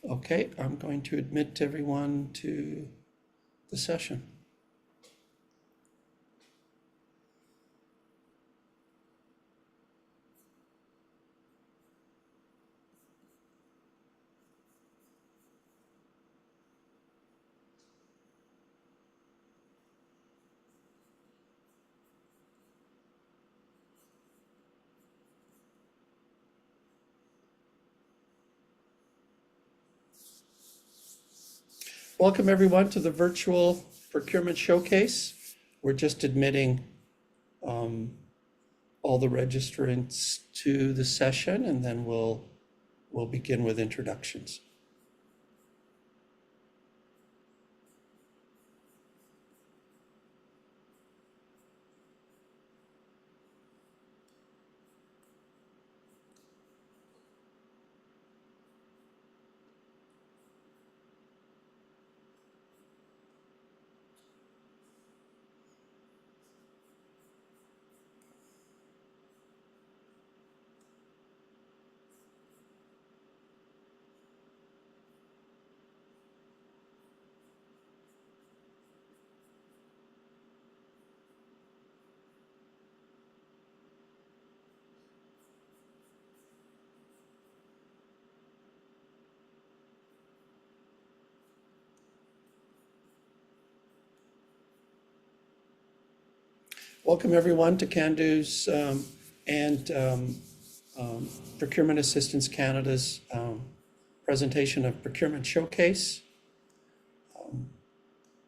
Okay, I'm going to admit everyone to the session. Welcome everyone to the virtual procurement showcase. We're just admitting all the registrants to the session, and then we'll begin with introductions. Welcome everyone to Cando's and Procurement Assistance Canada's presentation of Procurement Showcase.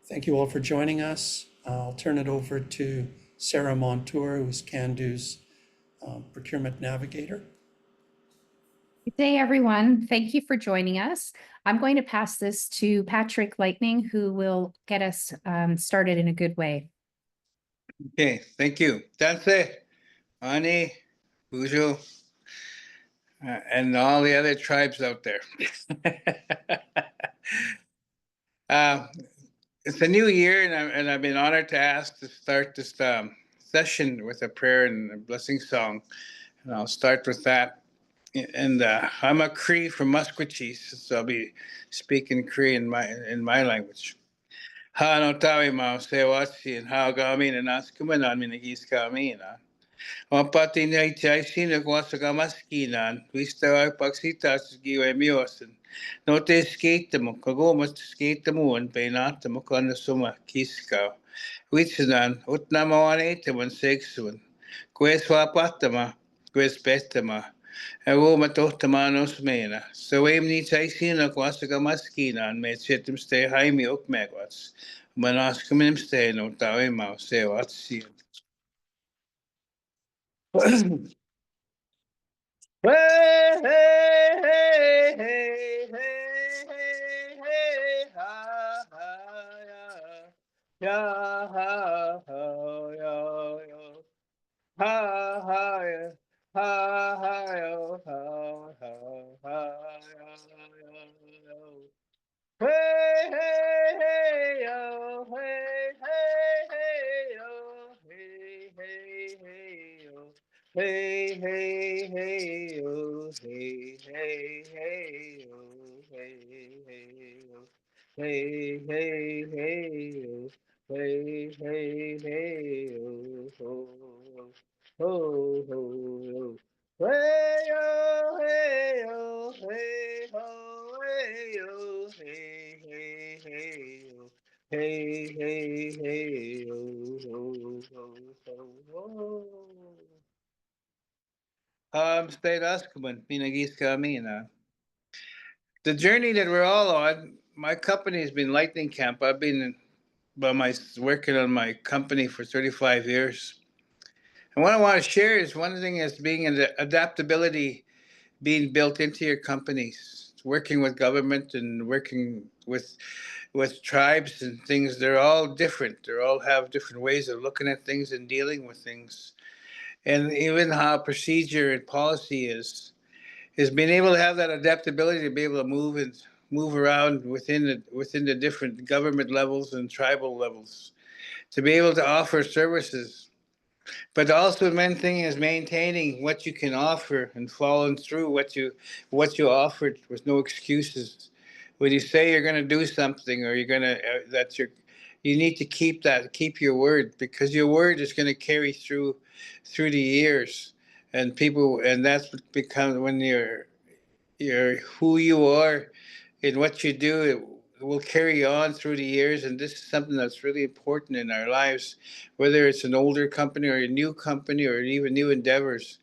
Thank you all for joining us. I'll turn it over to Sara Monture, who's Cando's Procurement Navigator. Good day, everyone. Thank you for joining us. I'm going to pass this to Patrick Lightning, who will get us started in a good way. Okay, thank you. Danse, Ani, Bujo, and all the other tribes out there. It's a new year, and I've been honored to ask to start this session with a prayer and a blessing song. And I'll start with that. And I'm a Cree from Musqueam, so I'll be speaking Cree in my language. Ha no tawi ma se watsi and ha gamin and askumanan minagis kamina. Wapati na itiaisina kwa sa kamaskinan, wista ay pagsitas giwe miyosan. No te skate mo, kagomas skate mo and painata mo kana suma kiska. Witsanan, utnamawan itaman sexuan. Quest wapatama, quest bestama. Awo matohtamanos mena. So aim ni taisina kwa sa kamaskinan, may situm stay haimi ukmegwats. Manaskuminim stay no tawi ma se watsi. Hey, hey, hey, hey, hey, hey, hey, ha, ha, ya, ya, ha, ha, ya, ya, ha, ha, ya, ha, ha, ya, ha, ha, ha, ya, ya. Hey, hey, hey, yo, hey, hey, hey, yo, hey, hey, hey, yo. Hey, hey, hey, yo, hey, hey, hey, yo, hey, hey, yo. Hey, hey, hey, yo, hey, hey, hey, yo, ho, ho, ho, yo. Hey, yo, hey, yo, hey, ho, hey, yo, hey, hey, hey, yo. Hey, hey, hey, yo, ho, ho, ho, ho. State Askuman, Pinagis Kamina. The journey that we're all on, my company has been Lightning Camp. I've been working on my company for 35 years. And what I want to share is one thing is being an adaptability being built into your companies, working with government and working with tribes and things. They're all different. They all have different ways of looking at things and dealing with things. And even how procedure and policy is being able to have that adaptability to be able to move around within the different government levels and tribal levels, to be able to offer services. But also the main thing is maintaining what you can offer and following through what you offered with no excuses. when you say you're going to do something, or you're going to you need to keep your word, because your word is going to carry through the years, and people, and that's what becomes when you're who you are and what you do. It will carry on through the years, and this is something that's really important in our lives, whether it's an older company or a new company or even new endeavors.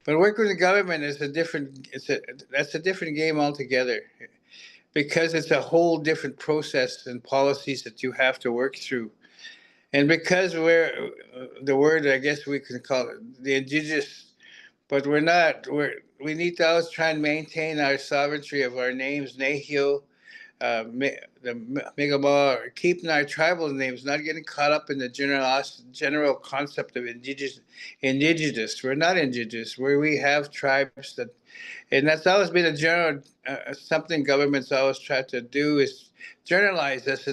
But working with the government is that's a different game altogether, because it's a whole different process and policies that you have to work through. And because we're the word, I guess we can call it the indigenous, but we need to always try and maintain our sovereignty of our names, Nehio, the Mi'kmaq, keeping our tribal names, not getting caught up in the general concept of indigenous. Indigenous, we're not indigenous. We have tribes that, and that's always been a general something governments always try to do, is generalize us,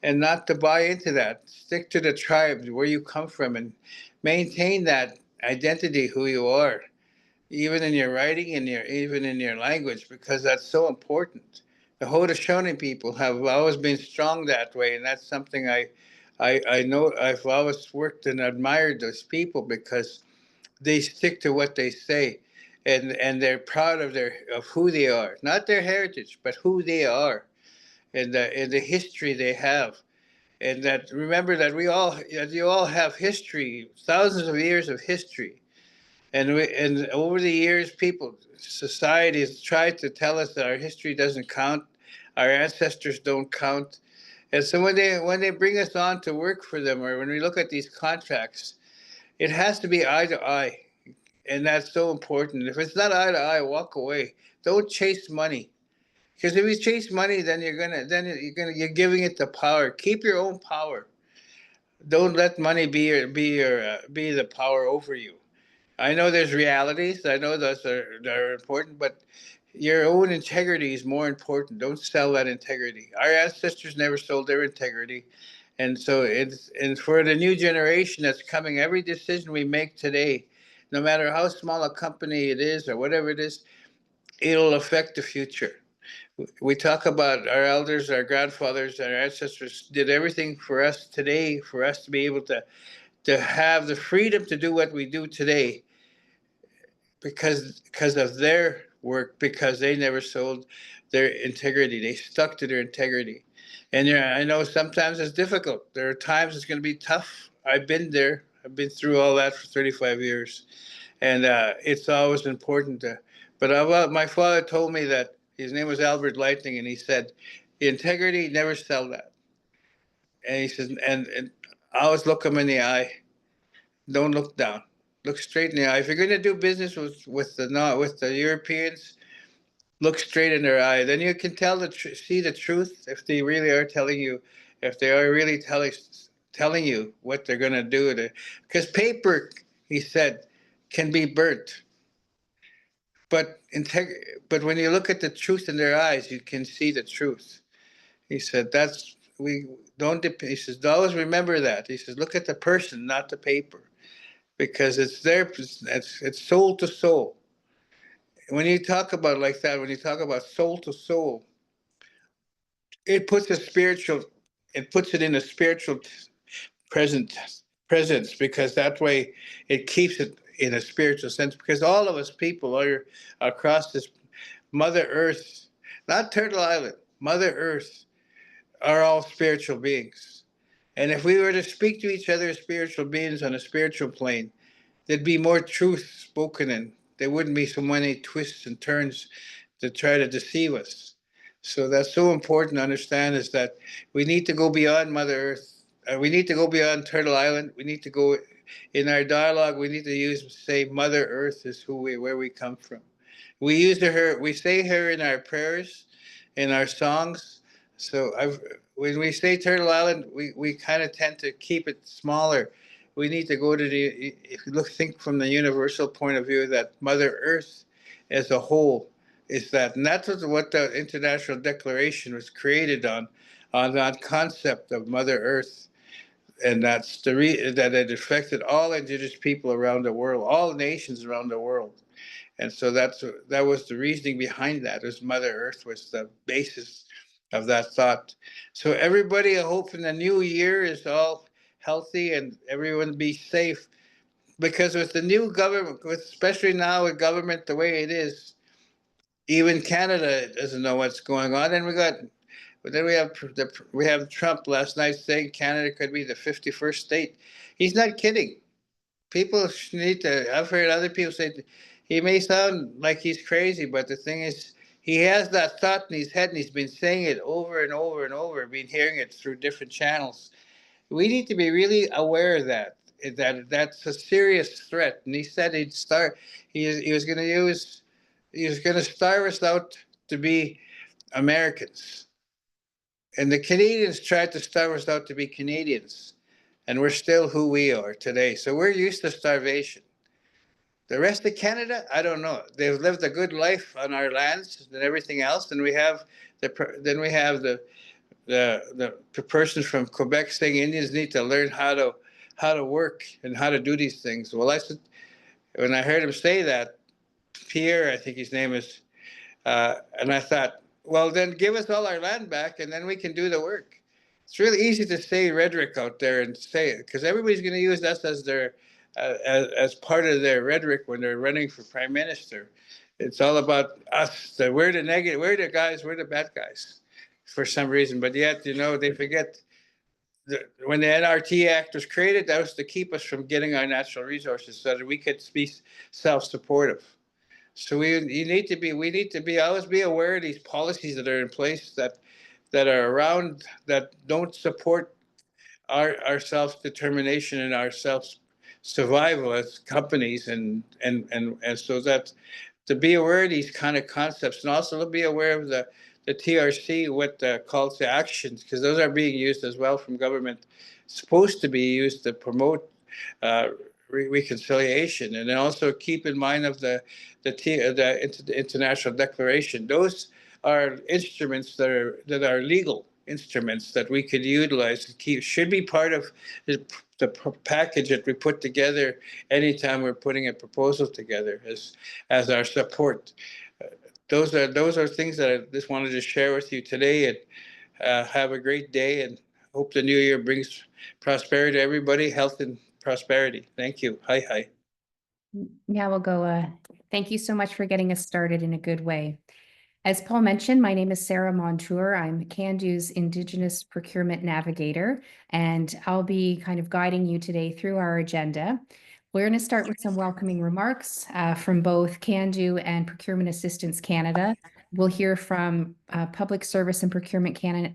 and not to buy into that. Stick to the tribe where you come from and maintain that identity, who you are, even in your writing and even in your language, because that's so important. The Haudenosaunee people have always been strong that way, and that's something I know. I've always worked and admired those people, because they stick to what they say, and they're proud of who they are, not their heritage, but who they are, and the history they have. And that, remember that you all have history, thousands of years of history. And over the years, society has tried to tell us that our history doesn't count, our ancestors don't count. And so when they bring us on to work for them, or when we look at these contracts, it has to be eye to eye, and that's so important. If it's not eye to eye, walk away. Don't chase money, because if you chase money, then you're giving it the power. Keep your own power. Don't let money be the power over you. I know there's realities. I know those are important, but your own integrity is more important. Don't sell that integrity. Our ancestors never sold their integrity. And so and for the new generation that's coming, every decision we make today, no matter how small a company it is or whatever it is, it'll affect the future. We talk about our elders, our grandfathers, our ancestors did everything for us today, for us to be able to have the freedom to do what we do today, because of their work, because they never sold their integrity. They stuck to their integrity. And yeah, I know sometimes it's difficult. There are times it's going to be tough. I've been there. I've been through all that for 35 years. And it's always important to, but my father told me that his name was Albert Lightning, and he said, integrity, never sell that. And he says, and always look them in the eye. Don't look down. Look straight in the eye. If you're going to do business with the Europeans, look straight in their eye. Then you can see the truth, if they really are telling you, if they are really telling you what they're going to do. Because paper, he said, can be burnt, but but when you look at the truth in their eyes, you can see the truth. He said, that's we don't. He says, always remember that. He says, look at the person, not the paper, because it's soul to soul. When you talk about like that, when you talk about soul to soul, it puts it puts it in a spiritual present presence, because that way it keeps it in a spiritual sense, because all of us people are across this Mother Earth, not Turtle Island, Mother Earth, are all spiritual beings. And if we were to speak to each other as spiritual beings on a spiritual plane, there'd be more truth spoken, and there wouldn't be so many twists and turns to try to deceive us. So that's so important to understand, is that we need to go beyond Mother Earth. We need to go beyond Turtle Island. We need to go in our dialogue. We need to say Mother Earth is where we come from. We say her in our prayers, in our songs. So when we say Turtle Island, we kind of tend to keep it smaller. We need to go to if you think from the universal point of view, that Mother Earth as a whole is that, and that's what the International Declaration was created on that concept of Mother Earth, and that's that it affected all Indigenous people around the world, all nations around the world. And so that was the reasoning behind that. Was Mother Earth was the basis of that thought. So everybody, I hope in the new year is all healthy and everyone be safe. Because with the new government, especially now with government the way it is, even Canada doesn't know what's going on. And but then we have Trump last night saying Canada could be the 51st state. He's not kidding. People need to. I've heard other people say he may sound like he's crazy, but the thing is, he has that thought in his head, and he's been saying it over and over and over. Been hearing it through different channels. We need to be really aware of that that's a serious threat. And he said he'd start. He was going to use. He was going to starve us out to be Americans, and the Canadians tried to starve us out to be Canadians, and we're still who we are today. So we're used to starvation. The rest of Canada, I don't know. They've lived a good life on our lands and everything else, and we have the person from Quebec saying Indians need to learn how to work and how to do these things. Well, I said when I heard him say that, Pierre, I think his name is, and I thought, well, then give us all our land back, and then we can do the work. It's really easy to say rhetoric out there and say it because everybody's going to use us as their as part of their rhetoric when they're running for prime minister. It's all about us. We're the negative. We're the guys. We're the bad guys, for some reason. But yet, they forget when the NRT Act was created, that was to keep us from getting our natural resources so that we could be self-supportive. So we need to be always be aware of these policies that are in place that are around that don't support our self-determination and our self-survival as companies and so that to be aware of these kind of concepts and also to be aware of the TRC with the calls to actions because those are being used as well from government, supposed to be used to promote uh, reconciliation, and then also keep in mind of the International Declaration. Those are instruments that are legal instruments that we could utilize and keep. Should be part of the package that we put together anytime we're putting a proposal together as our support. Those are things that I just wanted to share with you today. And have a great day, and hope the new year brings prosperity to everybody, health and prosperity. Thank you. Hi, hi. Yeah, we'll go. Thank you so much for getting us started in a good way. As Paul mentioned, my name is Sara Monture. I'm Cando's Indigenous Procurement Navigator, and I'll be kind of guiding you today through our agenda. We're going to start with some welcoming remarks from both Cando and Procurement Assistance Canada. We'll hear from Public Service and Procurement Canada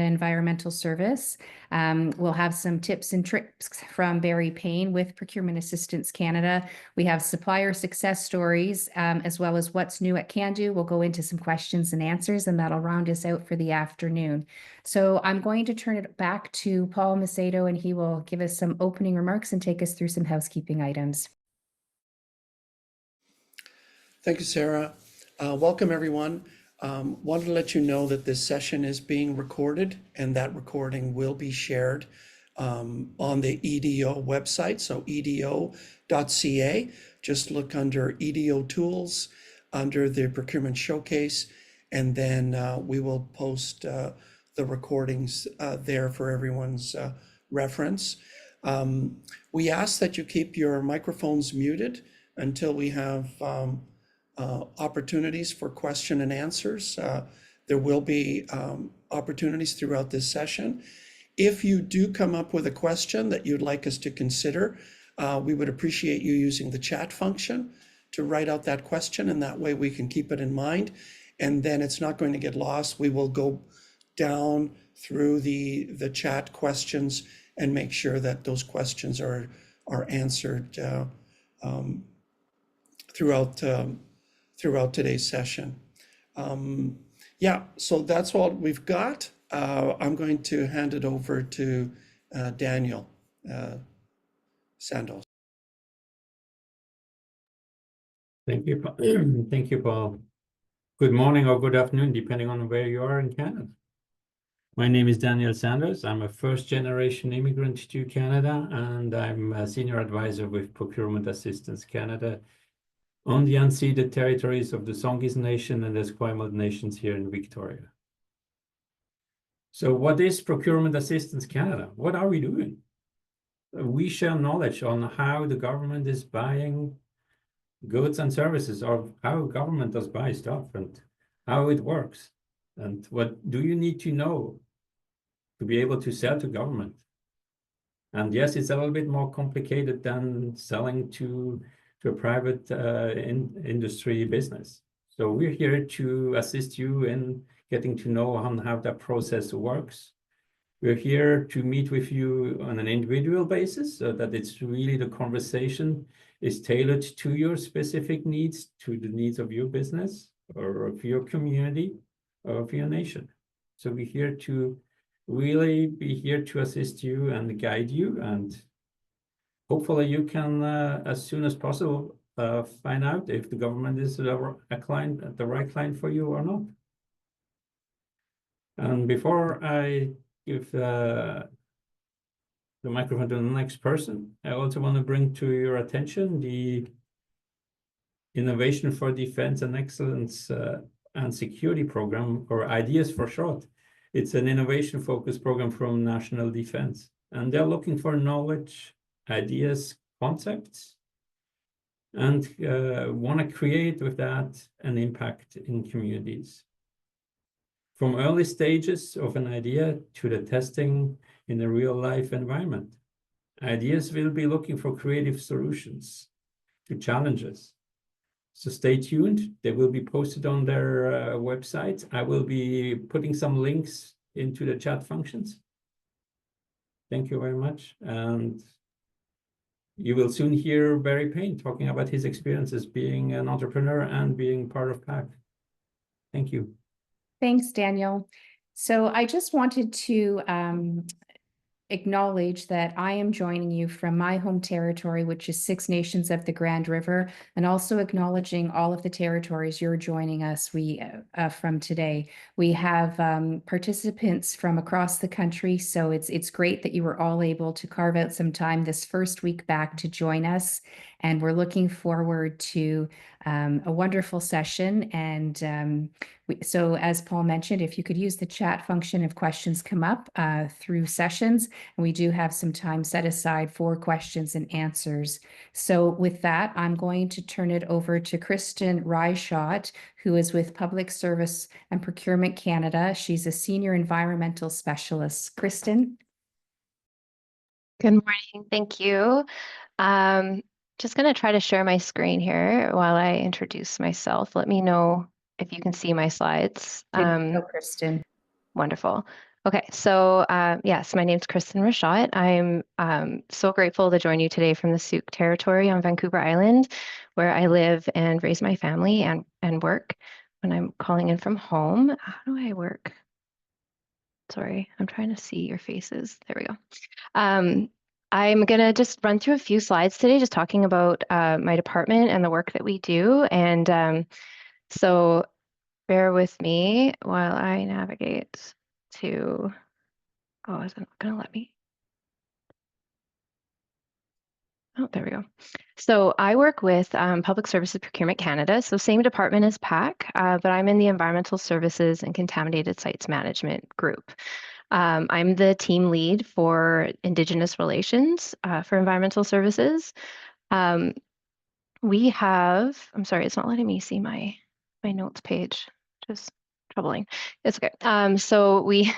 Environmental Service. We'll have some tips and tricks from Barry Payne with Procurement Assistance Canada. We have supplier success stories, as well as what's new at Cando. We'll go into some questions and answers, and that'll round us out for the afternoon. So I'm going to turn it back to Paul Macedo, and he will give us some opening remarks and take us through some housekeeping items. Thank you, Sarah. Welcome, everyone. Wanted to let you know that this session is being recorded and that recording will be shared on the EDO website, so edo.ca. Just look under EDO tools, under the procurement showcase, and then we will post the recordings there for everyone's reference. We ask that you keep your microphones muted until we have opportunities for question and answers. There will be opportunities throughout this session. If you do come up with a question that you'd like us to consider, we would appreciate you using the chat function to write out that question, and that way we can keep it in mind, and then it's not going to get lost. We will go down through the chat questions and make sure that those questions are answered throughout today's session. Yeah, so that's all we've got. I'm going to hand it over to Daniel Sandoz. Thank you, thank you, Paul. Good morning or good afternoon, depending on where you are in Canada. My name is Daniel Sandoz. I'm a first-generation immigrant to Canada, and I'm a senior advisor with Procurement Assistance Canada on the unceded territories of the Songhees Nation and Esquimalt Nations here in Victoria. So what is Procurement Assistance Canada? What are we doing? We share knowledge on how the government is buying goods and services, or how government does buy stuff and how it works. And what do you need to know to be able to sell to government? And yes, it's a little bit more complicated than selling to a private industry business. So we're here to assist you in getting to know on how that process works. We're here to meet with you on an individual basis so that it's really the conversation is tailored to your specific needs, to the needs of your business or of your community or of your nation. So we're here to really be here to assist you and guide you, and hopefully you can, as soon as possible, find out if the government is a client, the right client for you or not. And before I give the microphone to the next person, I also want to bring to your attention the Innovation for Defense and Excellence and Security Program, or IDEAS for short. It's an innovation-focused program from National Defense, and they're looking for knowledge, ideas, concepts, and want to create with that an impact in communities. From early stages of an idea to the testing in a real-life environment, IDEAS will be looking for creative solutions to challenges. So stay tuned. They will be posted on their website. I will be putting some links into the chat functions. Thank you very much. And you will soon hear Barry Payne talking about his experiences being an entrepreneur and being part of PAC. Thank you. Thanks, Daniel. So I just wanted to acknowledge that I am joining you from my home territory, which is Six Nations of the Grand River, and also acknowledging all of the territories you're joining us from today. We have participants from across the country, so it's great that you were all able to carve out some time this first week back to join us, and we're looking forward to a wonderful session. And so as Paul mentioned, if you could use the chat function if questions come up through sessions, and we do have some time set aside for questions and answers. So with that, I'm going to turn it over to Kristen Reischott, who is with Public Service and Procurement Canada. She's a senior environmental specialist. Kristen. Good morning. Thank you. Just going to try to share my screen here while I introduce myself. Let me know if you can see my slides. Kristen. Wonderful. Okay, so yes, my name is Kristen Reischott. I'm so grateful to join you today from the Sooke territory on Vancouver Island, where I live and raise my family and work when I'm calling in from home. How do I work? Sorry, I'm trying to see your faces. There we go. I'm going to just run through a few slides today, just talking about my department and the work that we do. And so bear with me while I navigate to, oh, is it not going to let me? Oh, there we go. So I work with Public Services Procurement Canada, so same department as PAC, but I'm in the Environmental Services and Contaminated Sites Management group. I'm the team lead for Indigenous Relations for Environmental Services. We have, I'm sorry, it's not letting me see my notes page, just troubling. It's okay. So we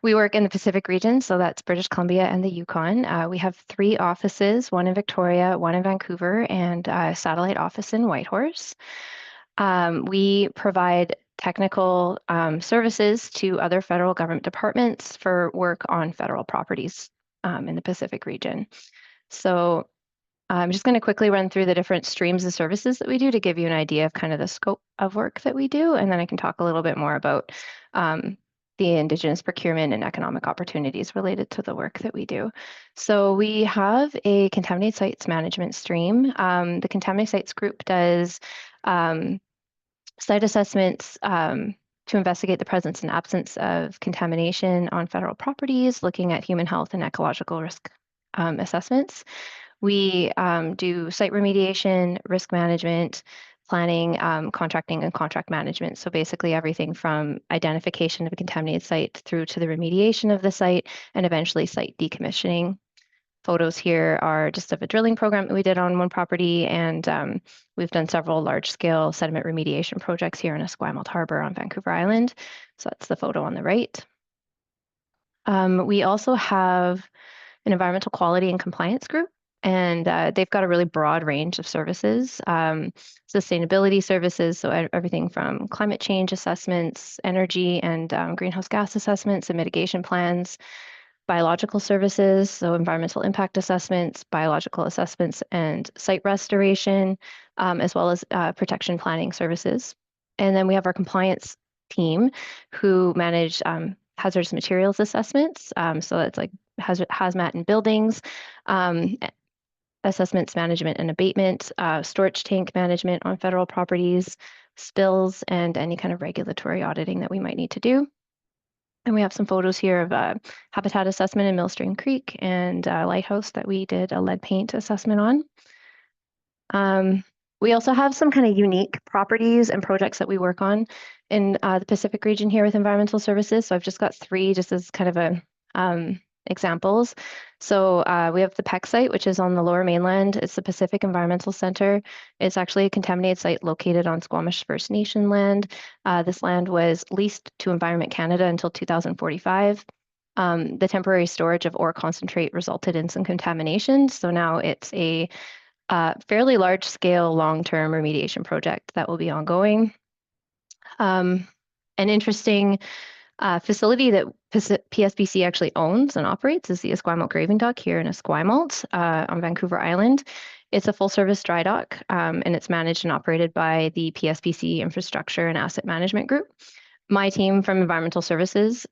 work in the Pacific region, so that's British Columbia and the Yukon. We have 3 offices, one in Victoria, one in Vancouver, and a satellite office in Whitehorse. We provide technical services to other federal government departments for work on federal properties in the Pacific region. So I'm just going to quickly run through the different streams of services that we do to give you an idea of kind of the scope of work that we do, and then I can talk a little bit more about the Indigenous procurement and economic opportunities related to the work that we do. So we have a contaminated sites management stream. The contaminated sites group does site assessments to investigate the presence and absence of contamination on federal properties, looking at human health and ecological risk assessments. We do site remediation, risk management, planning, contracting, and contract management. So basically everything from identification of a contaminated site through to the remediation of the site and eventually site decommissioning. Photos here are just of a drilling program that we did on one property, and we've done several large-scale sediment remediation projects here in Esquimalt Harbor on Vancouver Island. So that's the photo on the right. We also have an environmental quality and compliance group, and they've got a really broad range of services, sustainability services, so everything from climate change assessments, energy and greenhouse gas assessments and mitigation plans, biological services, so environmental impact assessments, biological assessments and site restoration, as well as protection planning services. And then we have our compliance team who manage hazardous materials assessments. So that's like hazmat in buildings, assessments, management and abatement, storage tank management on federal properties, spills, and any kind of regulatory auditing that we might need to do. And we have some photos here of habitat assessment in Millstream Creek and Lighthouse that we did a lead paint assessment on. We also have some kind of unique properties and projects that we work on in the Pacific region here with environmental services. So I've just got three just as kind of a examples. So we have the Peck site, which is on the Lower Mainland. It's the Pacific Environmental Center. It's actually a contaminated site located on Squamish First Nation land. This land was leased to Environment Canada until 2045. The temporary storage of ore concentrate resulted in some contamination. So now it's a fairly large-scale long-term remediation project that will be ongoing. An interesting facility that PSBC actually owns and operates is the Esquimalt Graving Dock here in Esquimalt on Vancouver Island. It's a full-service dry dock, and it's managed and operated by the PSBC Infrastructure and Asset Management Group. My team from Environmental Services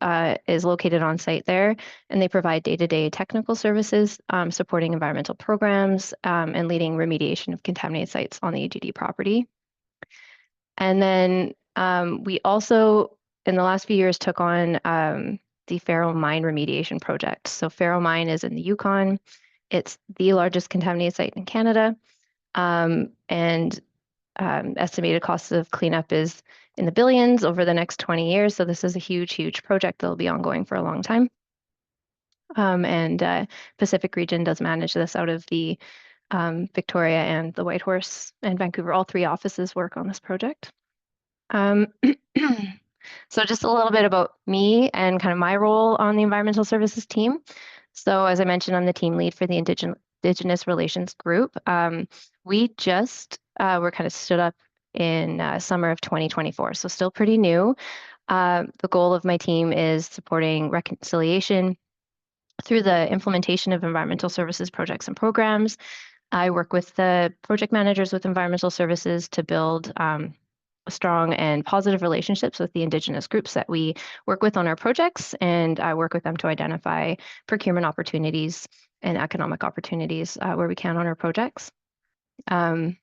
is located on site there, and they provide day-to-day technical services, supporting environmental programs and leading remediation of contaminated sites on the AGD property. And then we also, in the last few years, took on the Faro Mine remediation project. So Faro Mine is in the Yukon. It's the largest contaminated site in Canada, and estimated costs of cleanup is in the billions over the next 20 years. So this is a huge, huge project that will be ongoing for a long time. And Pacific region does manage this out of the Victoria and the Whitehorse and Vancouver. All three offices work on this project. So just a little bit about me and kind of my role on the environmental services team. So as I mentioned, I'm the team lead for the Indigenous Relations Group. We just were kind of stood up in summer of 2024, so still pretty new. The goal of my team is supporting reconciliation through the implementation of environmental services projects and programs. I work with the project managers with environmental services to build strong and positive relationships with the Indigenous groups that we work with on our projects, and I work with them to identify procurement opportunities and economic opportunities where we can on our projects. I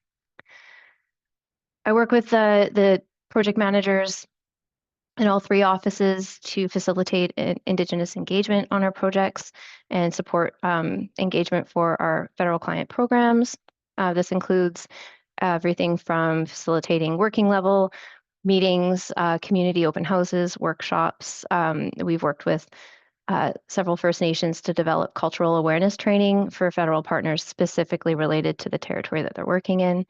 work with the project managers in all three offices to facilitate Indigenous engagement on our projects and support engagement for our federal client programs. This includes everything from facilitating working level meetings, community open houses, workshops. We've worked with several First Nations to develop cultural awareness training for federal partners specifically related to the territory that they're working in.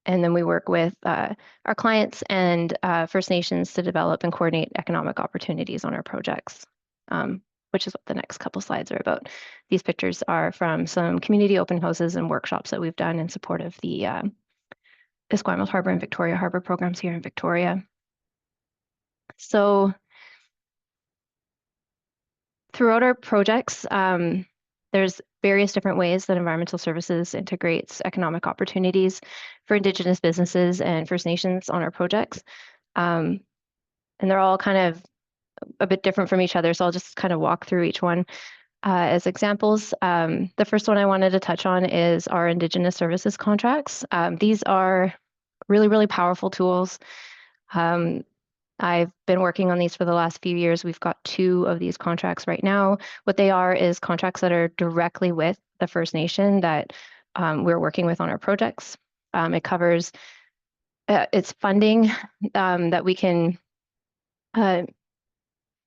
And then we work with our clients and First Nations to develop and coordinate economic opportunities on our projects, which is what the next couple slides are about. These pictures are from some community open houses and workshops that we've done in support of the Esquimalt Harbor and Victoria Harbor programs here in Victoria. So throughout our projects, there's various different ways that environmental services integrates economic opportunities for Indigenous businesses and First Nations on our projects. And they're all kind of a bit different from each other, so I'll just kind of walk through each one as examples. The first one I wanted to touch on is our Indigenous services contracts. These are really, really powerful tools. I've been working on these for the last few years. We've got 2 of these contracts right now. What they are is contracts that are directly with the First Nation that we're working with on our projects. It covers it's funding that we can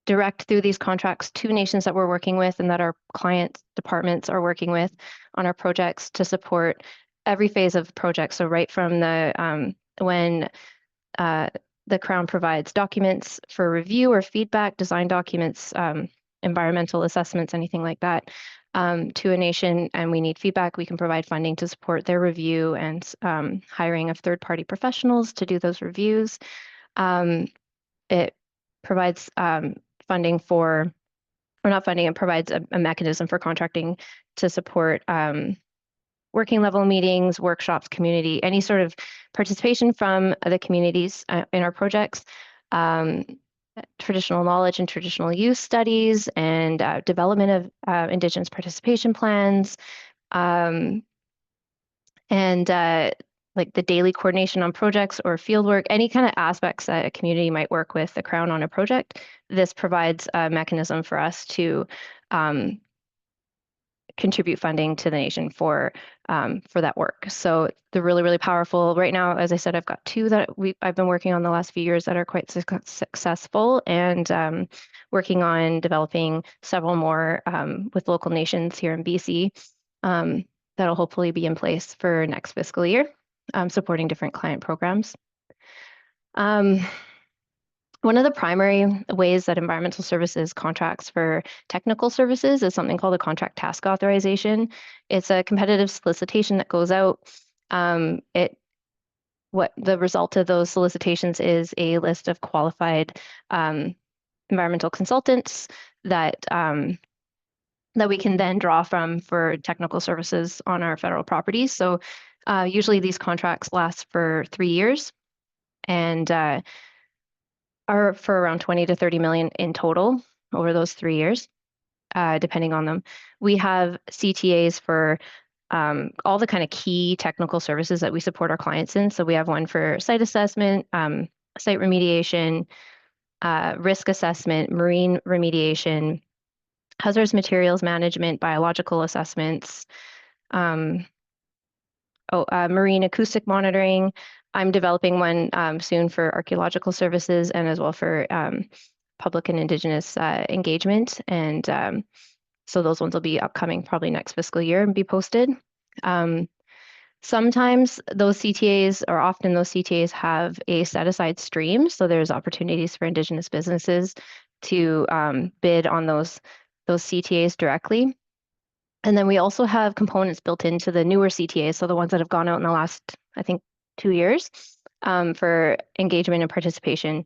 direct through these contracts to nations that we're working with and that our client departments are working with on our projects to support every phase of the project. So right from the when the Crown provides documents for review or feedback, design documents, environmental assessments, anything like that, to a nation, and we need feedback, we can provide funding to support their review and hiring of third-party professionals to do those reviews. It provides funding for, or not funding, it provides a mechanism for contracting to support working level meetings, workshops, community, any sort of participation from the communities in our projects, traditional knowledge and traditional use studies, and development of Indigenous participation plans, and like the daily coordination on projects or fieldwork, any kind of aspects that a community might work with the Crown on a project. This provides a mechanism for us to contribute funding to the nation for that work. So they're really, really powerful. Right now, as I said, I've got two that I've been working on the last few years that are quite successful, and working on developing several more with local nations here in BC that'll hopefully be in place for next fiscal year, supporting different client programs. One of the primary ways that environmental services contracts for technical services is something called a contract task authorization. It's a competitive solicitation that goes out. What the result of those solicitations is a list of qualified environmental consultants that that we can then draw from for technical services on our federal properties. So usually these contracts last for 3 years, and are for around 20 to 30 million in total over those 3 years, depending on them. We have CTAs for all the kind of key technical services that we support our clients in. So we have one for site assessment, site remediation, risk assessment, marine remediation, hazardous materials management, biological assessments, marine acoustic monitoring. I'm developing one soon for archaeological services and as well for public and Indigenous engagement. And so those ones will be upcoming probably next fiscal year and be posted. Sometimes those CTAs, or often those CTAs, have a set aside stream. So there's opportunities for Indigenous businesses to bid on those CTAs directly. And then we also have components built into the newer CTAs, so the ones that have gone out in the last, I think, 2 years, for engagement and participation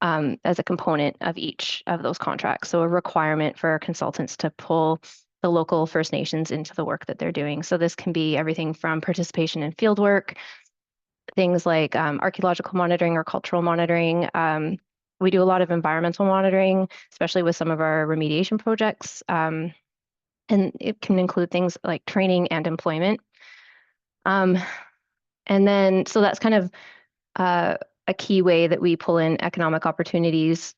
as a component of each of those contracts. So a requirement for consultants to pull the local First Nations into the work that they're doing. So this can be everything from participation in field work, things like archaeological monitoring or cultural monitoring. We do a lot of environmental monitoring, especially with some of our remediation projects. And it can include things like training and employment. And then, so that's kind of a key way that we pull in economic opportunities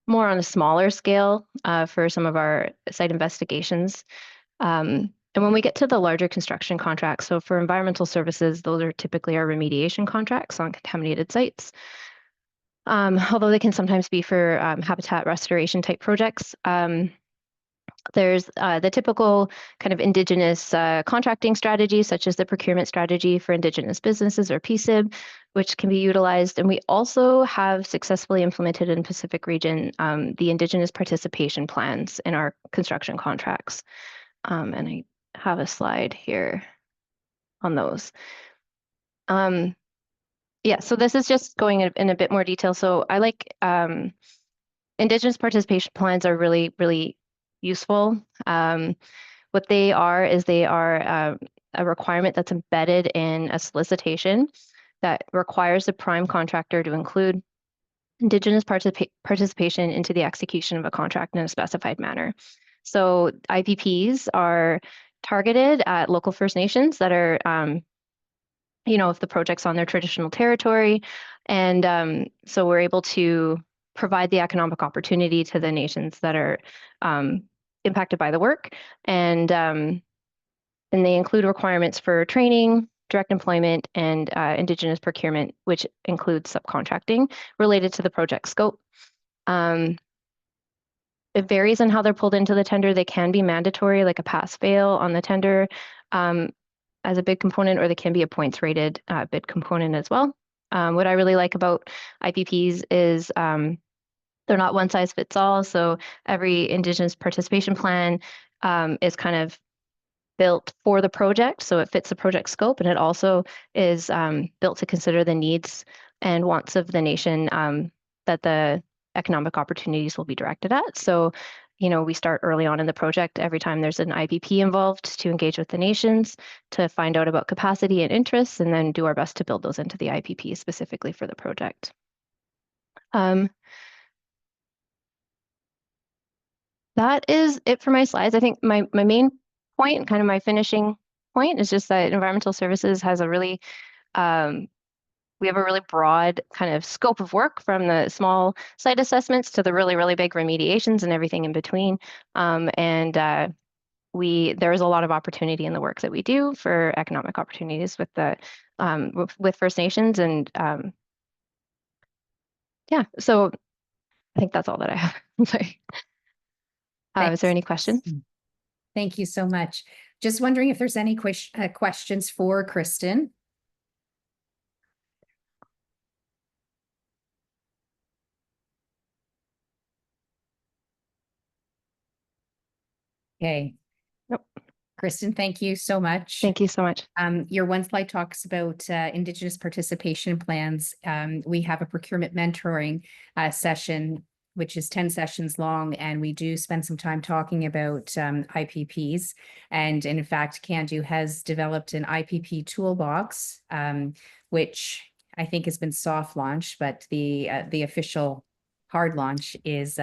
more on a smaller scale for some of our site investigations. And when we get to the larger construction contracts, so for environmental services, those are typically our remediation contracts on contaminated sites. Although they can sometimes be for habitat restoration type projects. There's the typical kind of Indigenous contracting strategies, such as the procurement strategy for Indigenous businesses, or PSIB, which can be utilized. And we also have successfully implemented in Pacific region the Indigenous participation plans in our construction contracts. And I have a slide here on those. Yeah, so this is just going in a bit more detail. So I like Indigenous participation plans are really, really useful. What they are is they are a requirement that's embedded in a solicitation that requires the prime contractor to include Indigenous participation into the execution of a contract in a specified manner. So IPPs are targeted at local First Nations that are, if the project's on their traditional territory. And so we're able to provide the economic opportunity to the nations that are impacted by the work. And they include requirements for training, direct employment, and Indigenous procurement, which includes subcontracting related to the project scope. It varies on how they're pulled into the tender. They can be mandatory, like a pass-fail on the tender as a bid component, or they can be a points-rated bid component as well. What I really like about IPPs is they're not one size fits all. So every Indigenous participation plan is kind of built for the project, so it fits the project scope, and it also is built to consider the needs and wants of the nation that the economic opportunities will be directed at. So, you know, we start early on in the project every time there's an IPP involved to engage with the nations, to find out about capacity and interests, and then do our best to build those into the IPP specifically for the project. That is it for my slides. I think my main point and kind of my finishing point is just that environmental services has a really we have a really broad kind of scope of work, from the small site assessments to the really big remediations and everything in between. There is a lot of opportunity in the work that we do for economic opportunities with the with First Nations, and yeah, so I think that's all that I have. Sorry. Is there any questions? Thank you so much. Just wondering if there's any questions for Kristen. Okay. Nope. Kristen, thank you so much. Thank you so much. Your one slide talks about Indigenous participation plans. We have a procurement mentoring session, which is 10 sessions long, and we do spend some time talking about IPPs. And in fact, Cando has developed an IPP toolbox, which I think has been soft launched, but the official hard launch is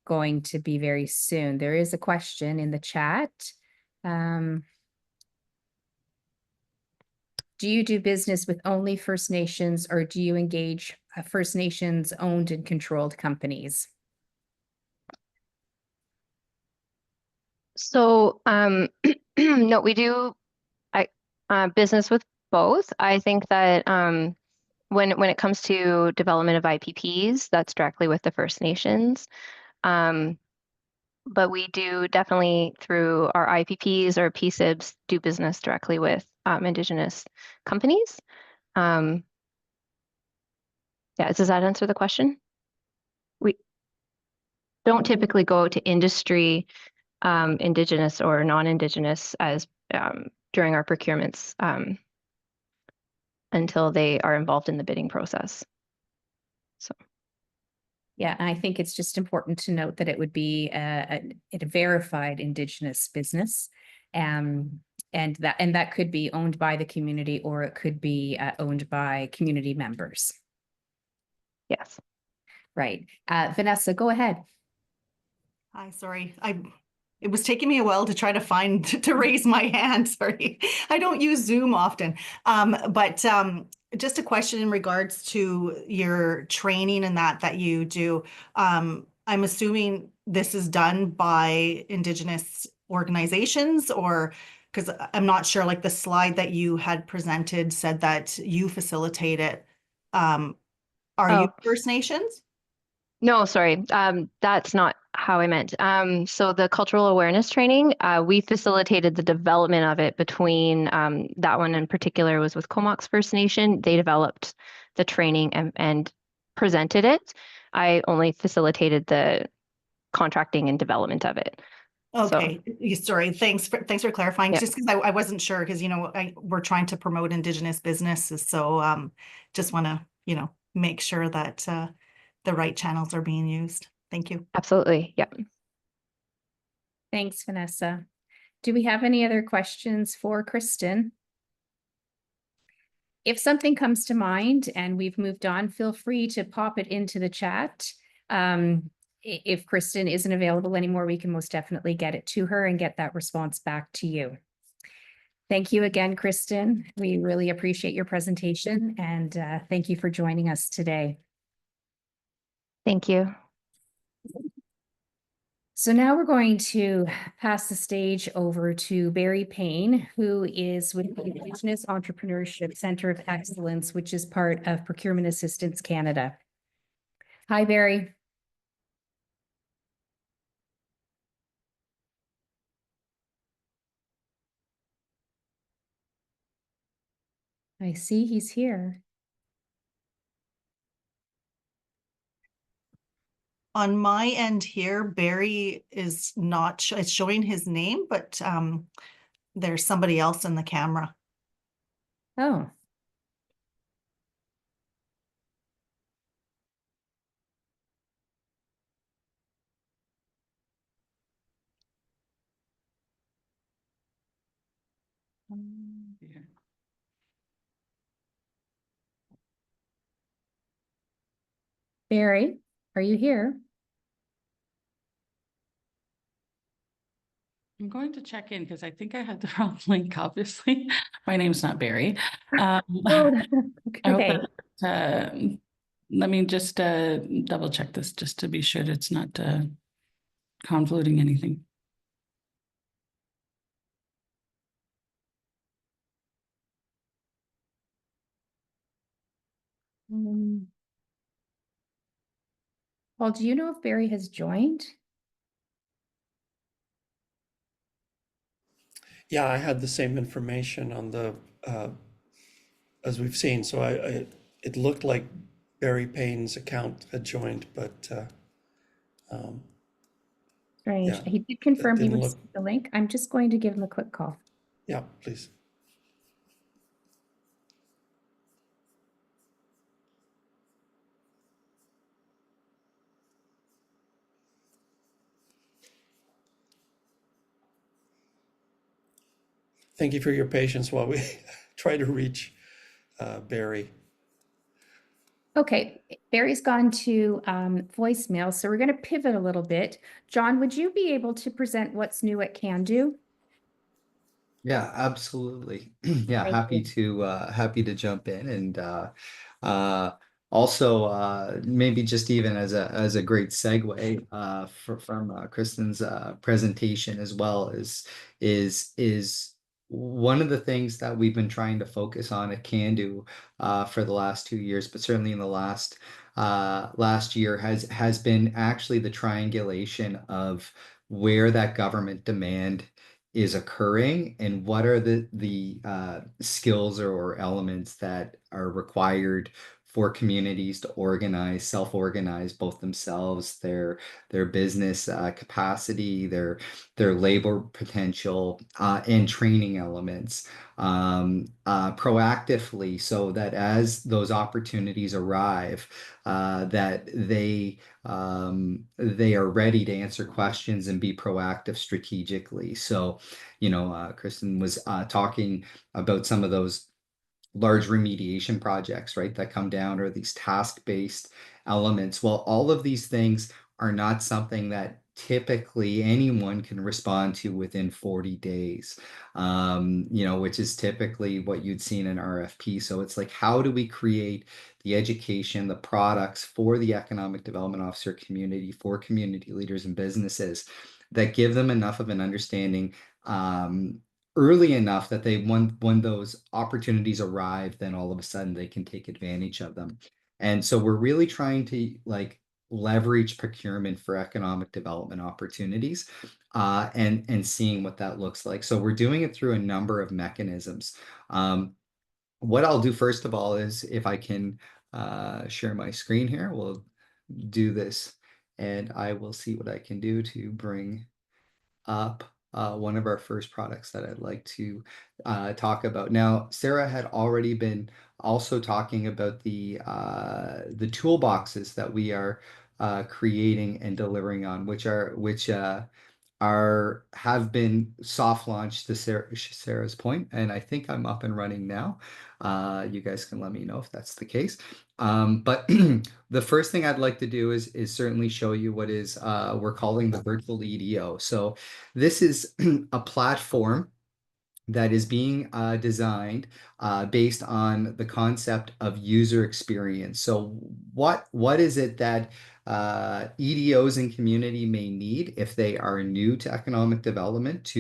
going to be very soon. There is a question in the chat. Do you do business with only First Nations, or do you engage First Nations owned and controlled companies? So no, we do business with both. I think that when it comes to development of IPPs, that's directly with the First Nations. But we do definitely, through our IPPs or PSIBs, do business directly with Indigenous companies. Yeah, does that answer the question? We don't typically go to industry, Indigenous or non-Indigenous, as during our procurements until they are involved in the bidding process. So. Yeah, and I think it's just important to note that it would be a verified Indigenous business, and that could be owned by the community, or it could be owned by community members. Yes. Right. Vanessa, go ahead. Hi, sorry. It was taking me a while to try to find to raise my hand. Sorry. I don't use Zoom often. But just a question in regards to your training and that you do. I'm assuming this is done by Indigenous organizations, or because I'm not sure, like the slide that you had presented said that you facilitate it. Are you First Nations? No, sorry. That's not how I meant. So the cultural awareness training, we facilitated the development of it between that one in particular was with Comox First Nation. They developed the training and presented it. I only facilitated the contracting and development of it. Okay, sorry. Thanks for clarifying. Yeah. Just because I wasn't sure, because we're trying to promote Indigenous businesses, so just want to make sure that the right channels are being used. Thank you. Absolutely. Yep. Thanks, Vanessa. Do we have any other questions for Kristen? If something comes to mind and we've moved on, feel free to pop it into the chat. If Kristen isn't available anymore, we can most definitely get it to her and get that response back to you. Thank you again, Kristen. We really appreciate your presentation, and thank you for joining us today. Thank you. So now we're going to pass the stage over to Barry Payne, who is with the Indigenous Entrepreneurship Center of Excellence, which is part of Procurement Assistance Canada. Hi, Barry. I see he's here. On my end here, Barry is not, it's showing his name, but there's somebody else in the camera. Oh, Barry, are you here? I'm going to check in because I think I had the wrong link, obviously. My name's not Barry. Oh, I hope okay. that, let me just double check this just to be sure it's not convoluting anything. Paul, do you know if Barry has joined? Yeah, I had the same information on the, as we've seen, so it looked like Barry Payne's account had joined, but Strange. yeah, He did confirm he didn't received look- the link. I'm just going to give him a quick call. yeah, please. Thank you for your patience while we try to reach Barry. Okay, Barry's gone to voicemail, so we're going to pivot a little bit. John, would you be able to present what's new at Cando? Yeah, absolutely. Yeah, Thank happy you. to jump in and also maybe just even as a great segue from Kristen's presentation as well is one of the things that we've been trying to focus on at Cando for the last 2 years, but certainly in the last year has been actually the triangulation of where that government demand is occurring and what are the skills or elements that are required for communities to organize, self-organize both themselves, their business capacity, their labor potential, and training elements proactively, so that as those opportunities arrive, that they are ready to answer questions and be proactive strategically. So, Kristen was talking about some of those large remediation projects, right, that come down, or these task-based elements. Well, all of these things are not something that typically anyone can respond to within 40 days, which is typically what you'd see in an RFP. So it's like, how do we create the education, the products for the economic development officer community, for community leaders and businesses that give them enough of an understanding early enough that they, when those opportunities arrive, then all of a sudden they can take advantage of them. And so we're really trying to leverage procurement for economic development opportunities and seeing what that looks like. So we're doing it through a number of mechanisms. What I'll do first of all is, if I can share my screen here, we'll do this and I will see what I can do to bring up one of our first products that I'd like to talk about. Now, Sara had already been also talking about the toolboxes that we are creating and delivering on, which have been soft launched, to Sara's point, and I think I'm up and running now. You guys can let me know if that's the case. But the first thing I'd like to do is certainly show you what is we're calling the virtual EDO. So this is a platform that is being designed based on the concept of user experience. So what is it that EDOs in community may need if they are new to economic development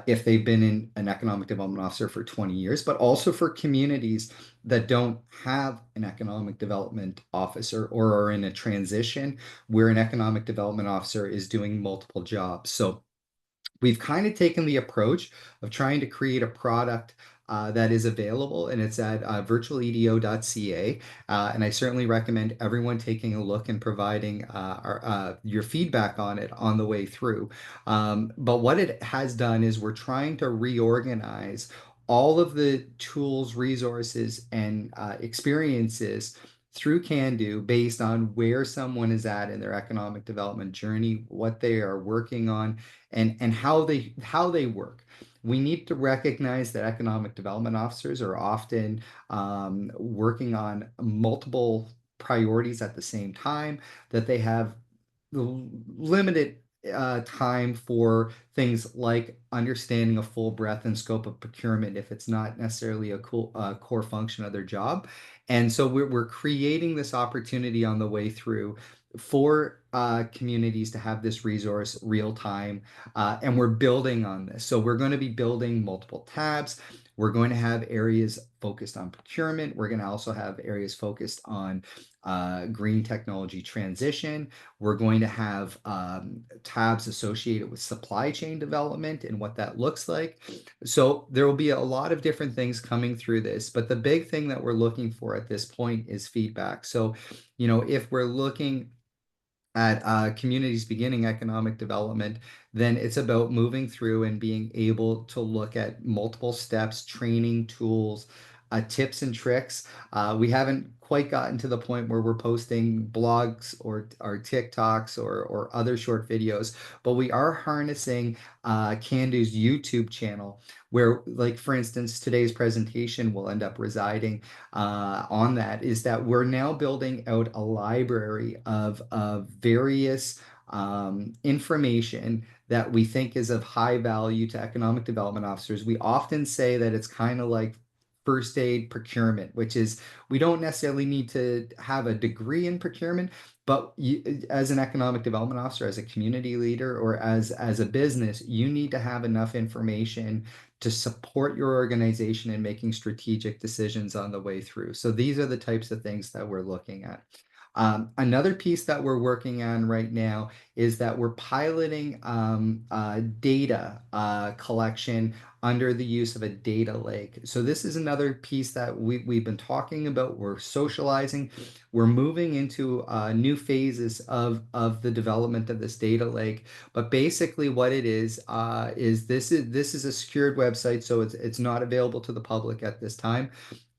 if they've been in an economic development officer for 20 years, but also for communities that don't have an economic development officer or are in a transition where an economic development officer is doing multiple jobs. So we've kind of taken the approach of trying to create a product that is available, and it's at virtualedo.ca. And I certainly recommend everyone taking a look and providing your feedback on it on the way through. But what it has done is we're trying to reorganize all of the tools, resources, and experiences through Cando based on where someone is at in their economic development journey, what they are working on, and how they work. We need to recognize that economic development officers are often working on multiple priorities at the same time, that they have limited time for things like understanding a full breadth and scope of procurement if it's not necessarily a core function of their job. And so we're creating this opportunity on the way through for communities to have this resource real time, and we're building on this. So we're going to be building multiple tabs. We're going to have areas focused on procurement. We're going to also have areas focused on green technology transition. We're going to have tabs associated with supply chain development and what that looks like. So there will be a lot of different things coming through this, but the big thing that we're looking for at this point is feedback. So, if we're looking at communities beginning economic development, then it's about moving through and being able to look at multiple steps, training tools, tips and tricks. We haven't quite gotten to the point where we're posting blogs or TikToks or other short videos, but we are harnessing Cando's YouTube channel, where, like, for instance, today's presentation will end up residing on that, is that we're now building out a library of various information that we think is of high value to economic development officers. We often say that it's kind of like first aid procurement, which is, we don't necessarily need to have a degree in procurement, but as an economic development officer, as a community leader, or as a business, you need to have enough information to support your organization in making strategic decisions on the way through. So these are the types of things that we're looking at. Another piece that we're working on right now is that we're piloting data collection under the use of a data lake. So this is another piece that we've been talking about. We're socializing. We're moving into new phases of the development of this data lake. But basically, what it is this is a secured website, so it's not available to the public at this time.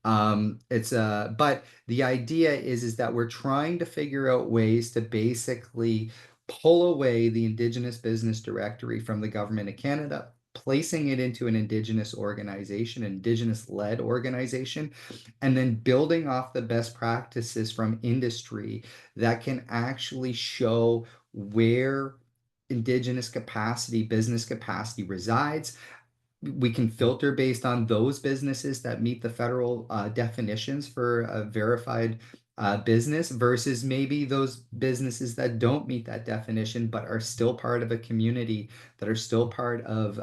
But the idea is that we're trying to figure out ways to basically pull away the Indigenous Business Directory from the Government of Canada, placing it into an Indigenous organization, Indigenous-led organization, and then building off the best practices from industry that can actually show where Indigenous capacity, business capacity resides. We can filter based on those businesses that meet the federal definitions for a verified business versus maybe those businesses that don't meet that definition but are still part of a community, that are still part of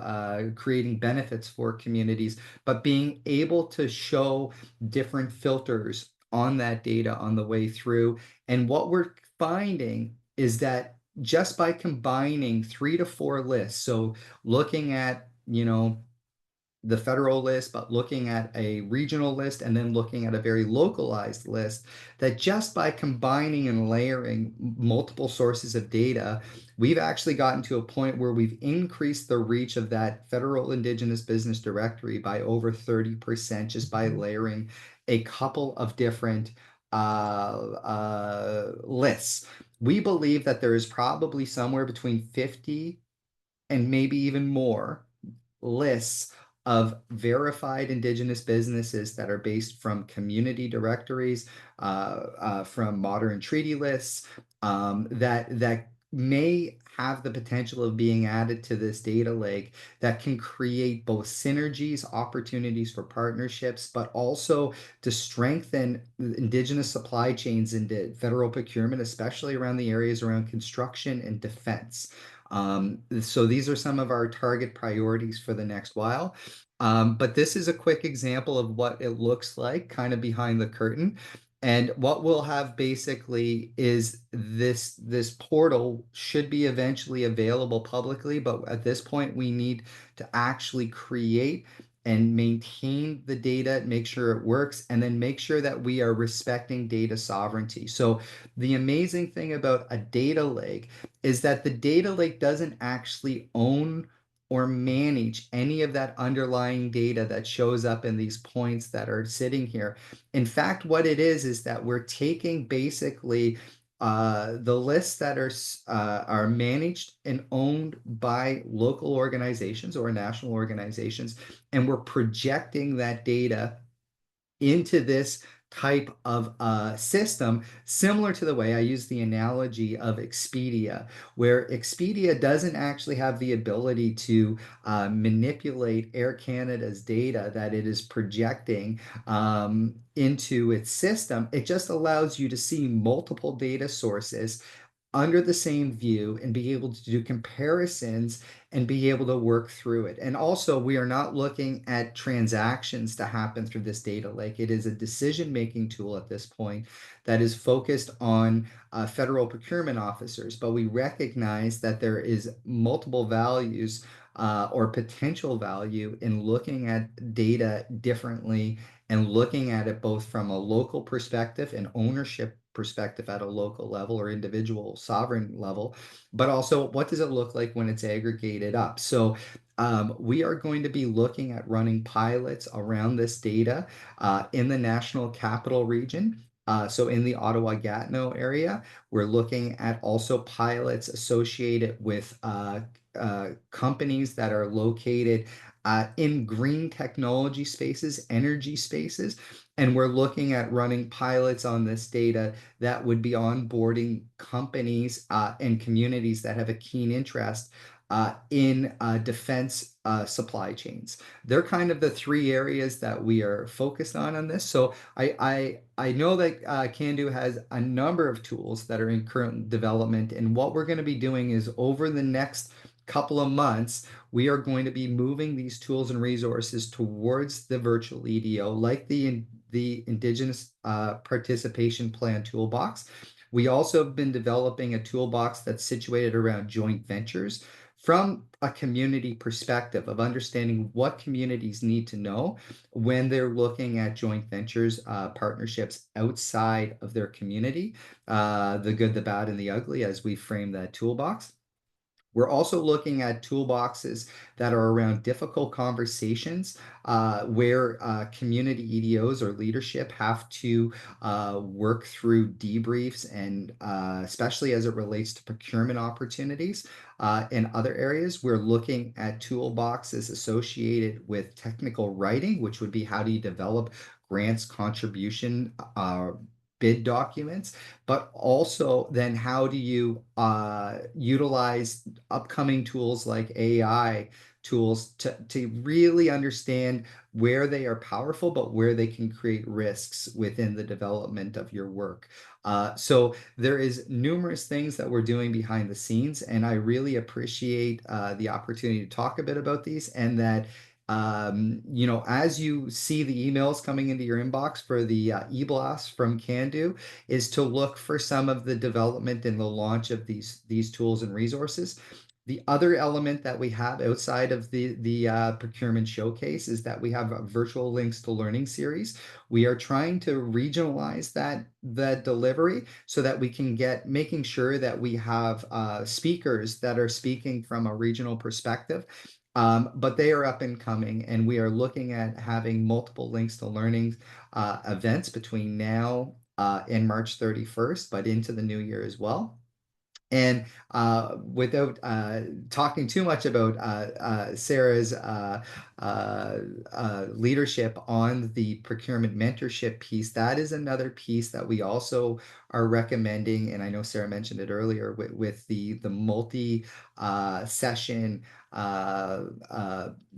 creating benefits for communities, but being able to show different filters on that data on the way through. And what we're finding is that just by combining 3 to 4 lists, so looking at the federal list, but looking at a regional list, and then looking at a very localized list, that just by combining and layering multiple sources of data, we've actually gotten to a point where we've increased the reach of that federal Indigenous Business Directory by over 30% just by layering a couple of different lists. We believe that there is probably somewhere between 50 and maybe even more lists of verified Indigenous businesses that are based from community directories, from modern treaty lists, that may have the potential of being added to this data lake that can create both synergies, opportunities for partnerships, but also to strengthen Indigenous supply chains into federal procurement, especially around the areas around construction and defense. So these are some of our target priorities for the next while. But this is a quick example of what it looks like kind of behind the curtain. And what we'll have basically is this portal should be eventually available publicly, but at this point we need to actually create and maintain the data, make sure it works, and then make sure that we are respecting data sovereignty. So the amazing thing about a data lake is that the data lake doesn't actually own or manage any of that underlying data that shows up in these points that are sitting here. In fact, what it is that we're taking basically the lists that are managed and owned by local organizations or national organizations, and we're projecting that data into this type of system, similar to the way I use the analogy of Expedia, where Expedia doesn't actually have the ability to manipulate Air Canada's data that it is projecting into its system. It just allows you to see multiple data sources under the same view and be able to do comparisons and be able to work through it. And also, we are not looking at transactions to happen through this data lake. It is a decision-making tool at this point that is focused on federal procurement officers, but we recognize that there is multiple values or potential value in looking at data differently and looking at it both from a local perspective and ownership perspective at a local level or individual sovereign level, but also what does it look like when it's aggregated up? So we are going to be looking at running pilots around this data in the National Capital Region. So in the Ottawa-Gatineau area, we're looking at also pilots associated with companies that are located in green technology spaces, energy spaces. And we're looking at running pilots on this data that would be onboarding companies and communities that have a keen interest in defense supply chains. They're kind of the three areas that we are focused on this. So I know that Cando has a number of tools that are in current development, and what we're going to be doing is over the next couple of months, we are going to be moving these tools and resources towards the virtual EDO, like the Indigenous Participation Plan Toolbox. We also have been developing a toolbox that's situated around joint ventures from a community perspective of understanding what communities need to know when they're looking at joint ventures, partnerships outside of their community, the good, the bad, and the ugly, as we frame that toolbox. We're also looking at toolboxes that are around difficult conversations where community EDOs or leadership have to work through debriefs, and especially as it relates to procurement opportunities in other areas. We're looking at toolboxes associated with technical writing, which would be how do you develop grants, contribution, bid documents, but also then how do you utilize upcoming tools like AI tools to really understand where they are powerful, but where they can create risks within the development of your work. So there is numerous things that we're doing behind the scenes, and I really appreciate the opportunity to talk a bit about these, and that as you see the emails coming into your inbox for the e-blast from Cando, is to look for some of the development and the launch of these tools and resources. The other element that we have outside of the procurement showcase is that we have a virtual links to learning series. We are trying to regionalize that delivery so that we can making sure that we have speakers that are speaking from a regional perspective. But they are up and coming, and we are looking at having multiple links to learning events between now and March 31st, but into the new year as well. And without talking too much about Sarah's leadership on the procurement mentorship piece, that is another piece that we also are recommending. And I know Sarah mentioned it earlier with the multi session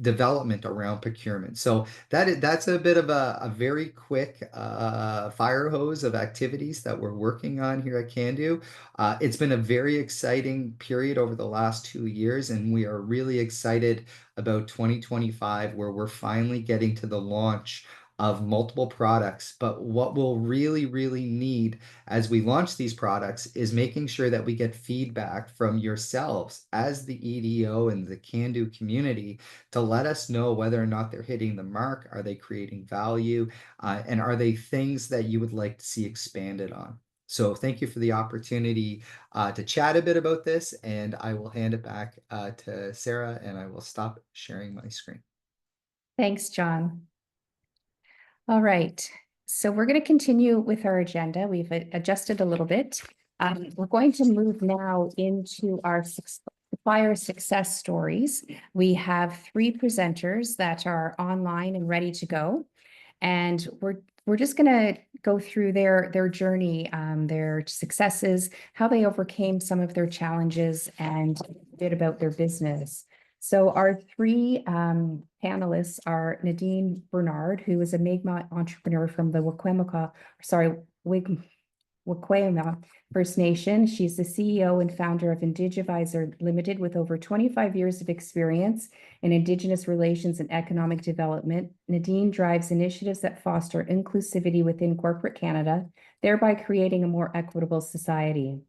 development around procurement. So that's a bit of a very quick fire hose of activities that we're working on here at Cando. It's been a very exciting period over the last 2 years, and we are really excited about 2025, where we're finally getting to the launch of multiple products. But what we'll really, really need as we launch these products is making sure that we get feedback from yourselves as the EDO and the Cando community to let us know whether or not they're hitting the mark. Are they creating value? And are they things that you would like to see expanded on? So thank you for the opportunity to chat a bit about this, and I will hand it back to Sarah, and I will stop sharing my screen. Thanks, John. All right, so we're going to continue with our agenda. We've adjusted a little bit. We're going to move now into our supplier success stories. We have 3 presenters that are online and ready to go. And we're just going to go through their journey, their successes, how they overcame some of their challenges, and a bit about their business. So our 3 panelists are Nadine Bernard, who is a Mi'kmaq entrepreneur from the Wek'uwema'ki First Nation. She's the CEO and founder of Indigivisor Limited, with over 25 years of experience in Indigenous relations and economic development. Nadine drives initiatives that foster inclusivity within corporate Canada, thereby creating a more equitable society.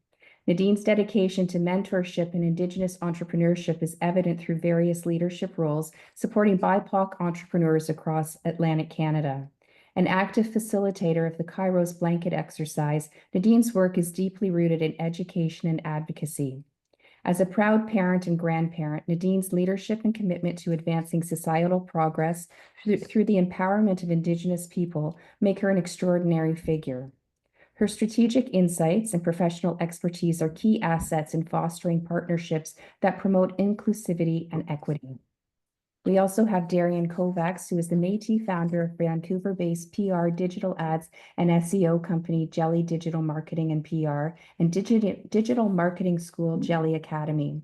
Nadine's dedication to mentorship and Indigenous entrepreneurship is evident through various leadership roles, supporting BIPOC entrepreneurs across Atlantic Canada. An active facilitator of the Kairos blanket exercise, Nadine's work is deeply rooted in education and advocacy. As a proud parent and grandparent, Nadine's leadership and commitment to advancing societal progress through the empowerment of Indigenous people make her an extraordinary figure. Her strategic insights and professional expertise are key assets in fostering partnerships that promote inclusivity and equity. We also have Darian Kovacs, who is the Métis founder of Vancouver-based PR, digital ads, and SEO company Jelly Digital Marketing and PR, and digital marketing school Jelly Academy.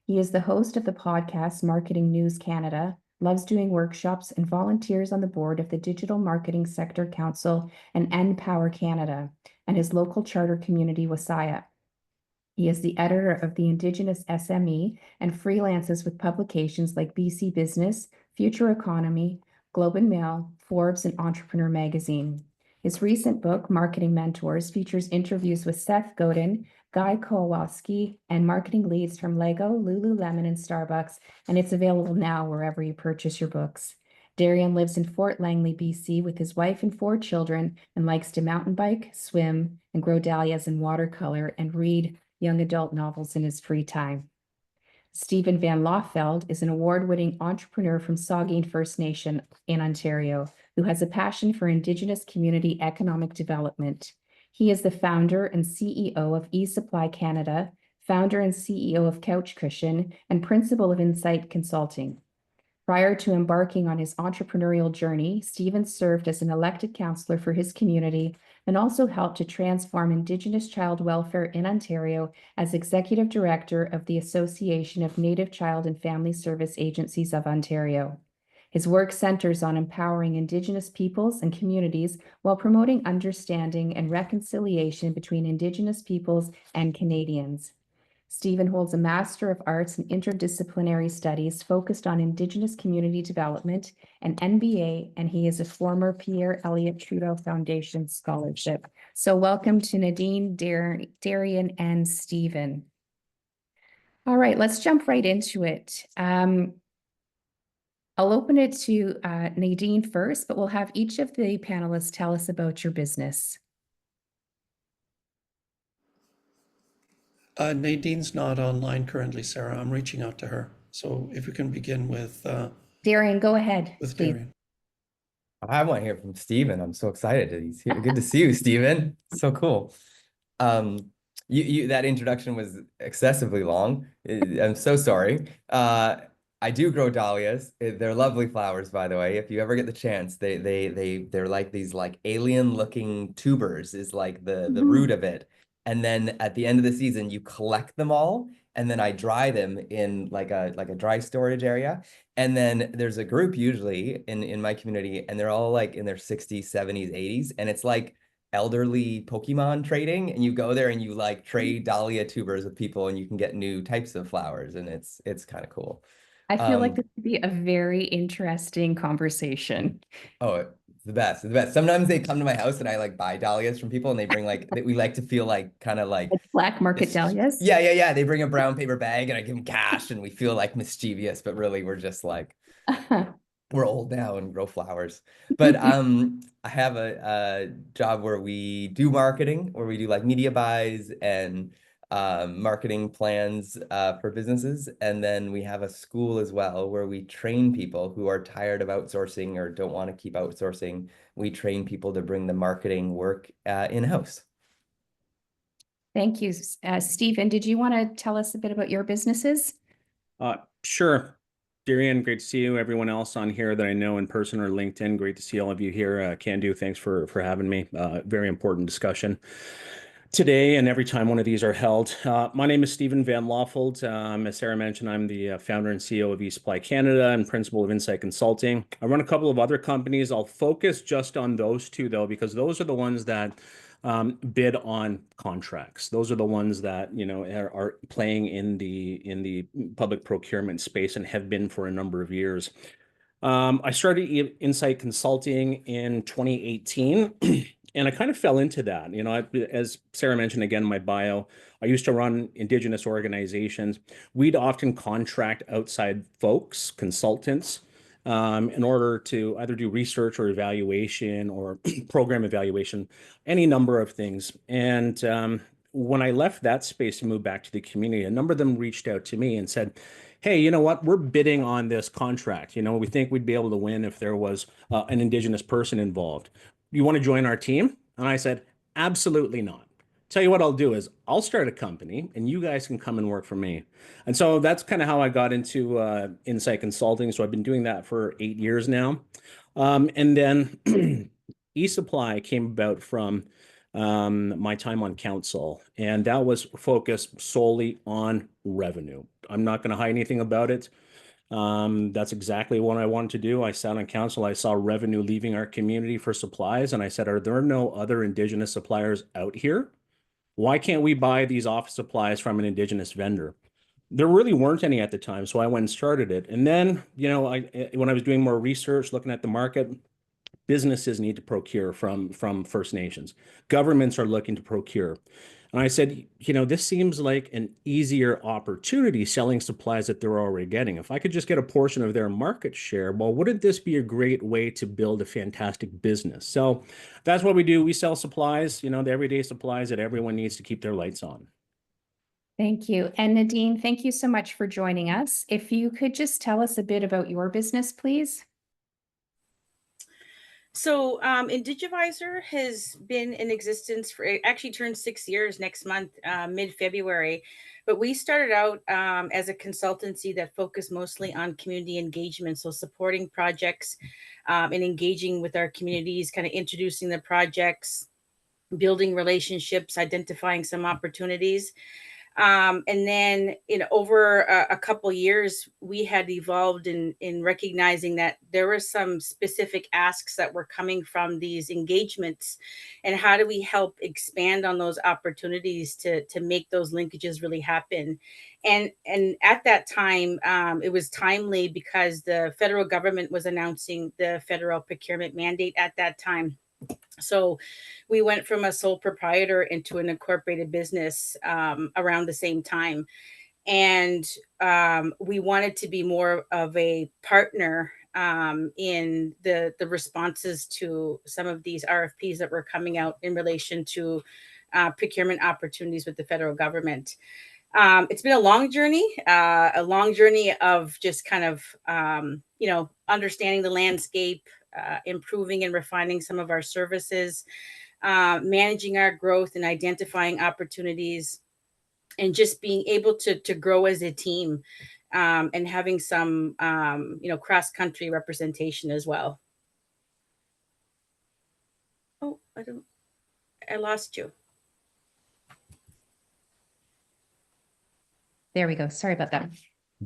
He is the host of the podcast Marketing News Canada, loves doing workshops, and volunteers on the board of the Digital Marketing Sector Council and Empower Canada, and his local charter community, Wasaya. He is the editor of the Indigenous SME and freelances with publications like BC Business, Future Economy, Globe and Mail, Forbes, and Entrepreneur Magazine. His recent book, Marketing Mentors, features interviews with Seth Godin, Guy Kowalski, and marketing leads from Lego, Lululemon, and Starbucks, and it's available now wherever you purchase your books. Darian lives in Fort Langley, BC, with his wife and 4 children, and likes to mountain bike, swim, and grow dahlias in watercolor, and read young adult novels in his free time. Stephen Van Loffeld is an award-winning entrepreneur from Saugeen First Nation in Ontario, who has a passion for Indigenous community economic development. He is the founder and CEO of eSupply Canada, founder and CEO of Couch Cushion, and principal of Insight Consulting. Prior to embarking on his entrepreneurial journey, Stephen served as an elected councillor for his community and also helped to transform Indigenous child welfare in Ontario as Executive Director of the Association of Native Child and Family Service Agencies of Ontario. His work centers on empowering Indigenous peoples and communities while promoting understanding and reconciliation between Indigenous peoples and Canadians. Stephen holds a Master of Arts in Interdisciplinary Studies focused on Indigenous community development, an MBA, and he is a former Pierre Elliott Trudeau Foundation Scholarship. So welcome to Nadine, Darian, and Stephen. All right, let's jump right into it. I'll open it to Nadine first, but we'll have each of the panelists tell us about your business. Nadine's not online currently, Sarah. I'm reaching out to her. So if we can begin with Darian, go ahead. with please. Darian. I want to hear from Stephen. I'm so excited that he's here. Good to see you, Stephen. So cool. You that introduction was excessively long. I'm so sorry. I do grow dahlias. They're lovely flowers, by the way. If you ever get the chance, they're like these like alien looking tubers is like the root of it. And then at the end of the season, you collect them all, and then I dry them in like a dry storage area. And then there's a group usually in my community, and they're all like in their 60s, 70s, 80s, and it's like elderly Pokemon trading, and you go there and you like trade dahlia tubers with people, and you can get new types of flowers, and it's kind of cool. I feel like this would be a very interesting conversation. Oh, it's the best. It's the best. Sometimes they come to my house and I like buy dahlias from people, and they bring like we like to feel like kind of like Like black market dahlias. yeah. They bring a brown paper bag and I give them cash, and we feel like mischievous, but really we're just like we're old now and grow flowers. But I have a job where we do marketing, where we do like media buys and marketing plans for businesses. And then we have a school as well where we train people who are tired of outsourcing or don't want to keep outsourcing. We train people to bring the marketing work in-house. Thank you. Stephen, did you want to tell us a bit about your businesses? Sure. Darian, great to see you. Everyone else on here that I know in person or LinkedIn, great to see all of you here. Cando, thanks for having me. Very important discussion today and every time one of these are held. My name is Stephen Van Lawfold. As Sarah mentioned, I'm the founder and CEO of eSupply Canada and principal of Insight Consulting. I run a couple of other companies. I'll focus just on those two, though, because those are the ones that bid on contracts. Those are the ones that, you know, are playing in the public procurement space and have been for a number of years. I started Insight Consulting in 2018, and I kind of fell into that. You know, as Sarah mentioned again in my bio, I used to run Indigenous organizations. We'd often contract outside folks, consultants, in order to either do research or evaluation or program evaluation, any number of things. And when I left that space to move back to the community, a number of them reached out to me and said, hey, you know what, we're bidding on this contract. You know, we think we'd be able to win if there was an Indigenous person involved. You want to join our team? And I said, absolutely not. Tell you what I'll do is I'll start a company and you guys can come and work for me. And so that's kind of how I got into Insight Consulting. So I've been doing that for 8 years now. And then eSupply came about from my time on council, and that was focused solely on revenue. I'm not going to hide anything about it. That's exactly what I wanted to do. I sat on council, I saw revenue leaving our community for supplies, and I said, are there no other Indigenous suppliers out here? Why can't we buy these office supplies from an Indigenous vendor? There really weren't any at the time, so I went and started it. And then, you know, when I was doing more research, looking at the market, businesses need to procure from First Nations. Governments are looking to procure. And I said, you know, this seems like an easier opportunity selling supplies that they're already getting. If I could just get a portion of their market share, well, wouldn't this be a great way to build a fantastic business? So that's what we do. We sell supplies, you know, the everyday supplies that everyone needs to keep their lights on. Thank you. And Nadine, thank you so much for joining us. If you could just tell us a bit about your business, please. So Indigivisor has been in existence for, it actually turns 6 years next month, mid-February. But we started out as a consultancy that focused mostly on community engagement. So supporting projects and engaging with our communities, kind of introducing the projects, building relationships, identifying some opportunities. And then over a couple years, we had evolved in recognizing that there were some specific asks that were coming from these engagements, and how do we help expand on those opportunities to make those linkages really happen. And at that time, it was timely because the federal government was announcing the federal procurement mandate at that time. So we went from a sole proprietor into an incorporated business around the same time. And we wanted to be more of a partner in the responses to some of these RFPs that were coming out in relation to procurement opportunities with the federal government. It's been a long journey of just kind of, understanding the landscape, improving and refining some of our services, managing our growth and identifying opportunities, and just being able to grow as a team, and having some cross-country representation as well. Oh, I lost you. There we go. Sorry about that.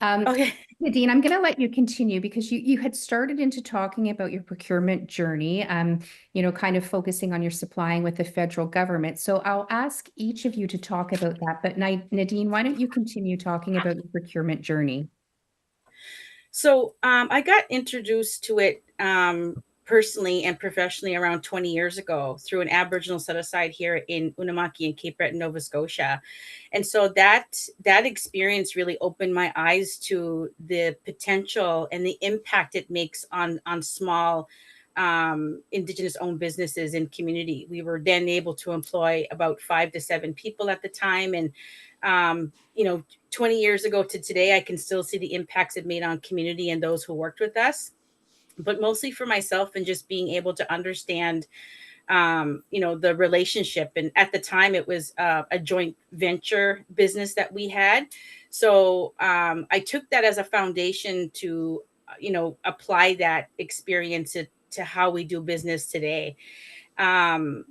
Okay. Nadine, I'm going to let you continue because you had started into talking about your procurement journey, kind of focusing on your supplying with the federal government. So I'll ask each of you to talk about that. But Nadine, why don't you continue talking about your procurement journey? So I got introduced to it personally and professionally around 20 years ago through an Aboriginal set-aside here in Unamaki in Cape Breton, Nova Scotia. And so that experience really opened my eyes to the potential and the impact it makes on small Indigenous owned businesses and community. We were then able to employ about 5 to 7 people at the time. And 20 years ago to today, I can still see the impacts it made on community and those who worked with us, but mostly for myself and just being able to understand, the relationship. And at the time it was a joint venture business that we had. So I took that as a foundation to, apply that experience to how we do business today. When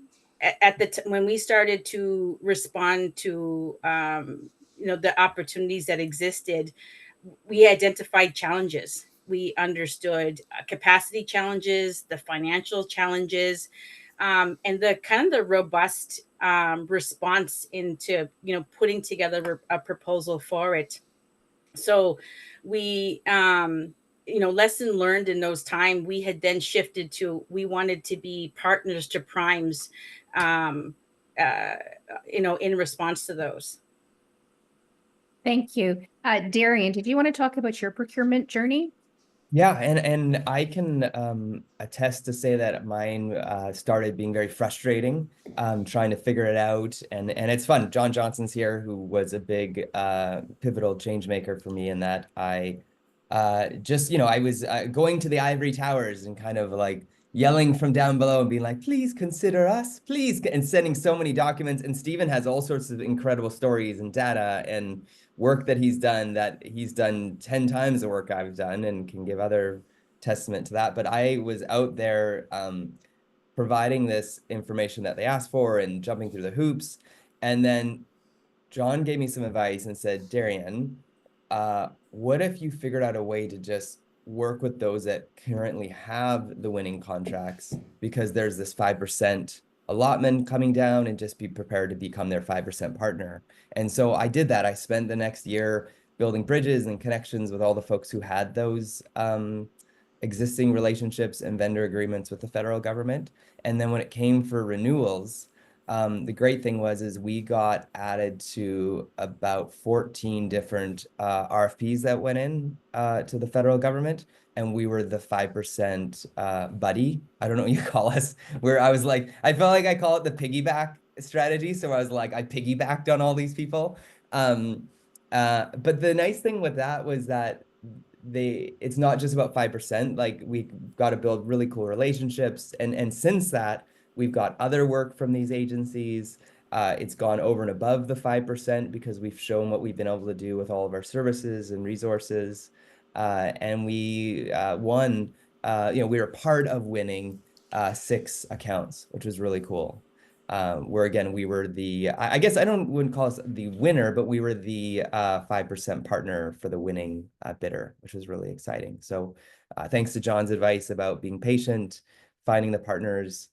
we started to respond to, the opportunities that existed, we identified challenges. We understood capacity challenges, the financial challenges, and the kind of the robust response into, putting together a proposal for it. So we, lesson learned in those time, we had then shifted to, we wanted to be partners to primes, in response to those. Thank you. Darian, did you want to talk about your procurement journey? Yeah, and I can attest to say that mine started being very frustrating, trying to figure it out, and it's fun. John Johnston's here, who was a big pivotal change maker for me in that I I was going to the ivory towers and kind of like yelling from down below and being like, please consider us, please, and sending so many documents. And Stephen has all sorts of incredible stories and data and work that he's done 10 times the work I've done and can give other testament to that. But I was out there providing this information that they asked for and jumping through the hoops. And then John gave me some advice and said, Darian, what if you figured out a way to just work with those that currently have the winning contracts, because there's this 5% allotment coming down, and just be prepared to become their 5% partner. And so I did that. I spent the next year building bridges and connections with all the folks who had those existing relationships and vendor agreements with the federal government. And then when it came for renewals, the great thing is we got added to about 14 different RFPs that went in to the federal government, and we were the 5% buddy. I don't know what you call us. Where I was like, I felt like I call it the piggyback strategy. So I was like, I piggybacked on all these people. But the nice thing with that was that it's not just about 5%. Like, we got to build really cool relationships, and since that, we've got other work from these agencies. It's gone over and above the 5% because we've shown what we've been able to do with all of our services and resources. And we won, we were part of winning 6 accounts, which was really cool. Where again, we were I guess wouldn't call us the winner, but we were the 5% partner for the winning bidder, which was really exciting. So thanks to John's advice about being patient, finding the partners,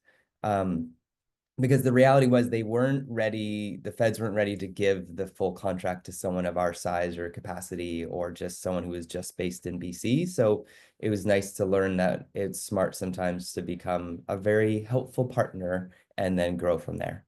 because the reality was the feds weren't ready to give the full contract to someone of our size or capacity, or just someone who was just based in BC. So it was nice to learn that it's smart sometimes to become a very helpful partner and then grow from there.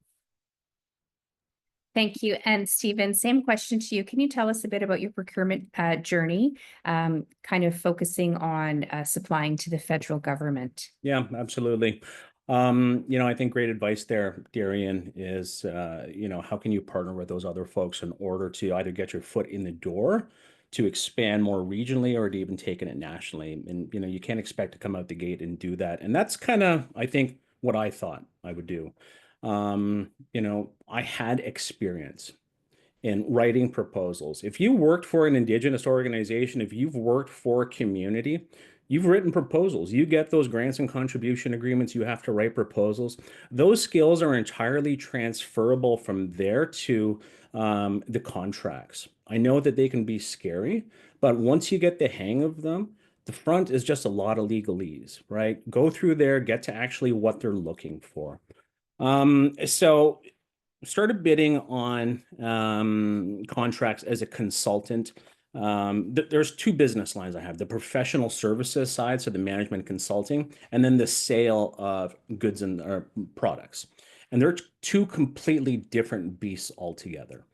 Thank you. And Stephen, same question to you. Can you tell us a bit about your procurement journey, kind of focusing on supplying to the federal government? Yeah, absolutely. I think great advice there, Darian, is, how can you partner with those other folks in order to either get your foot in the door to expand more regionally, or to even taking it nationally? And, you can't expect to come out the gate and do that. And that's kind of, I think, what I thought I would do. you know, I had experience in writing proposals. If you worked for an Indigenous organization, if you've worked for a community, you've written proposals. You get those grants and contribution agreements, you have to write proposals. Those skills are entirely transferable from there to the contracts. I know that they can be scary, but once you get the hang of them, the front is just a lot of legalese, right? Go through there, get to actually what they're looking for. So started bidding on contracts as a consultant. There's two business lines I have: the professional services side, so the management consulting, and then the sale of goods and products. And they're two completely different beasts altogether.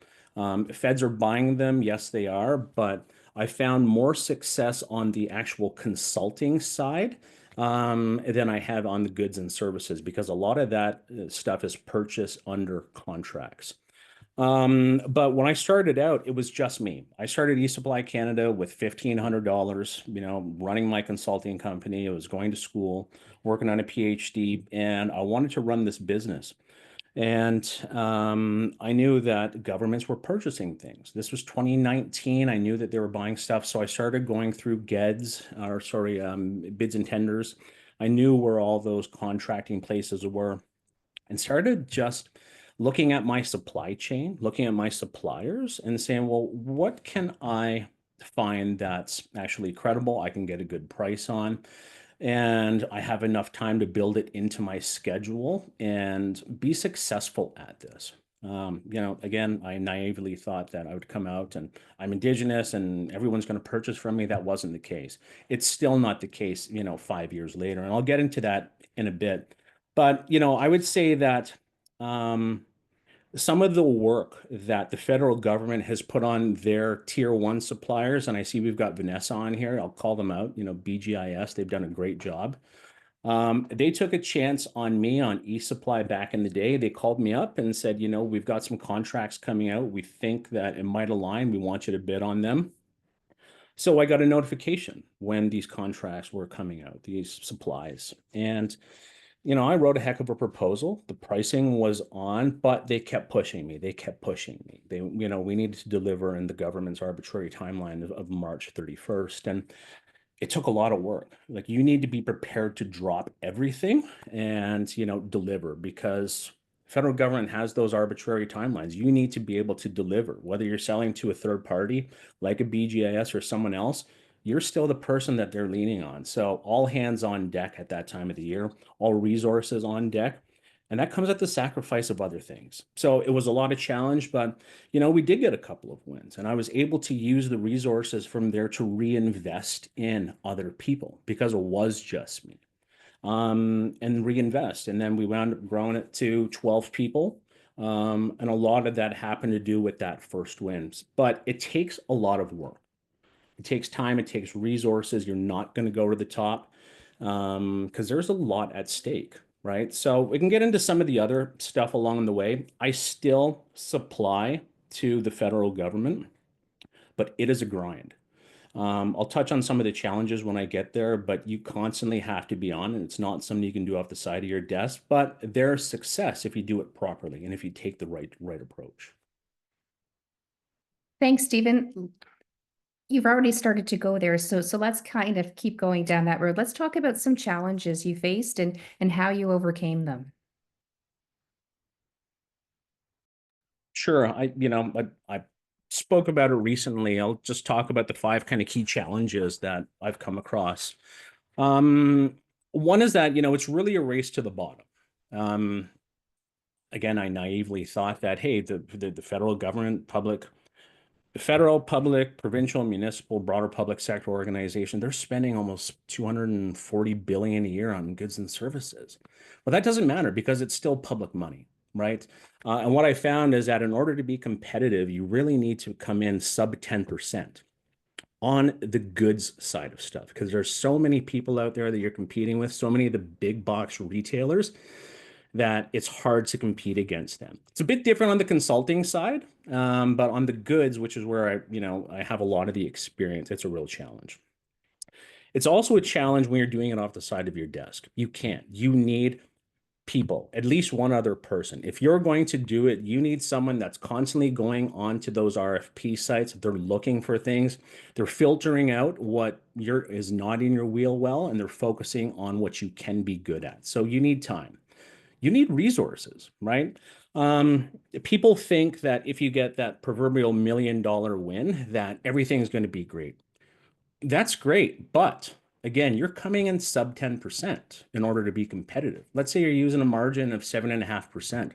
Feds are buying them, yes, they are, but I found more success on the actual consulting side than I have on the goods and services, because a lot of that stuff is purchased under contracts. But when I started out, it was just me. I started eSupply Canada with $1,500, you know, running my consulting company. I was going to school, working on a PhD, and I wanted to run this business. And I knew that governments were purchasing things. This was 2019. I knew that they were buying stuff. So I started going through bids and tenders. I knew where all those contracting places were, and started just looking at my supply chain, looking at my suppliers and saying, well, what can I find that's actually credible, I can get a good price on, and I have enough time to build it into my schedule and be successful at this. You know, again, I naively thought that I would come out and I'm Indigenous and everyone's going to purchase from me. That wasn't the case. It's still not the case, you know, 5 years later. And I'll get into that in a bit. But, you know, I would say that some of the work that the federal government has put on their tier one suppliers, and I see we've got Vanessa on here, I'll call them out, you know, BGIS, they've done a great job. They took a chance on me on eSupply back in the day. They called me up and said, you know, we've got some contracts coming out. We think that it might align. We want you to bid on them. So I got a notification when these contracts were coming out, these supplies. And you know, I wrote a heck of a proposal. The pricing was on, but they kept pushing me. They kept pushing me. They, you know, we needed to deliver in the government's arbitrary timeline of March 31st. And it took a lot of work. Like, you need to be prepared to drop everything and, you know, deliver, because federal government has those arbitrary timelines. You need to be able to deliver, whether you're selling to a third party like a BGIS or someone else. You're still the person that they're leaning on. So all hands on deck at that time of the year, all resources on deck. And that comes at the sacrifice of other things. So it was a lot of challenge, but, you know, we did get a couple of wins, and I was able to use the resources from there to reinvest in other people, because it was just me, and reinvest. And then we wound up growing it to 12 people. And a lot of that happened to do with that first wins, but it takes a lot of work. It takes time, it takes resources. You're not going to go to the top because there's a lot at stake, right? So we can get into some of the other stuff along the way. I still supply to the federal government, but it is a grind. I'll touch on some of the challenges when I get there, but you constantly have to be on, and it's not something you can do off the side of your desk, but there's success if you do it properly and if you take the right approach. Thanks, Stephen. You've already started to go there, so let's kind of keep going down that road. Let's talk about some challenges you faced and how you overcame them. Sure. I spoke about it recently. I'll just talk about the 5 kind of key challenges that I've come across. One is that, you know, it's really a race to the bottom. Again, I naively thought that, hey, the federal government, federal, public, provincial, municipal, broader public sector organization, they're spending almost $240 billion a year on goods and services. Well, that doesn't matter because it's still public money, right? And what I found is that in order to be competitive, you really need to come in sub 10% on the goods side of stuff, because there's so many people out there that you're competing with, so many of the big box retailers, that it's hard to compete against them. It's a bit different on the consulting side, but on the goods, which is where I have a lot of the experience, it's a real challenge. It's also a challenge when you're doing it off the side of your desk. You can't. You need people, at least one other person. If you're going to do it, you need someone that's constantly going on to those RFP sites. They're looking for things. They're filtering out what is not in your wheel well, and they're focusing on what you can be good at. So you need time. You need resources, right? People think that if you get that proverbial $1 million win, that everything's going to be great. That's great, but again, you're coming in sub 10% in order to be competitive. Let's say you're using a margin of 7.5%.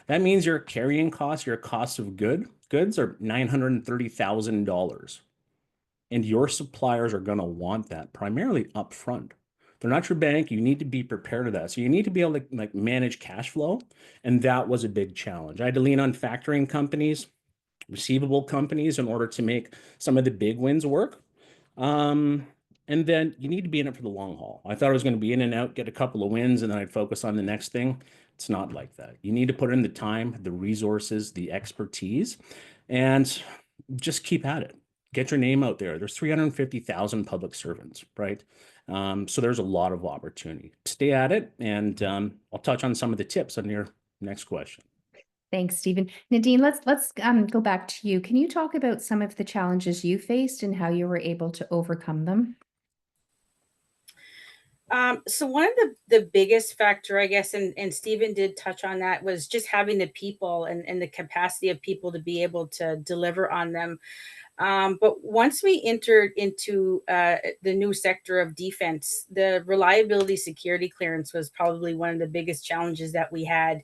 That means your carrying costs, your cost of goods are $930,000. And your suppliers are going to want that primarily upfront. They're not your bank. You need to be prepared for that. So you need to be able to manage cash flow. And that was a big challenge. I had to lean on factoring companies, receivable companies in order to make some of the big wins work. And then you need to be in it for the long haul. I thought I was going to be in and out, get a couple of wins, and then I'd focus on the next thing. It's not like that. You need to put in the time, the resources, the expertise, and just keep at it. Get your name out there. There's 350,000 public servants, right? So there's a lot of opportunity. Stay at it, and I'll touch on some of the tips on your next question. Thanks, Stephen. Nadine, let's go back to you. Can you talk about some of the challenges you faced and how you were able to overcome them? So one of the biggest factor, I guess, and Stephen did touch on that, was just having the people and the capacity of people to be able to deliver on them. But once we entered into the new sector of defense, the reliability security clearance was probably one of the biggest challenges that we had.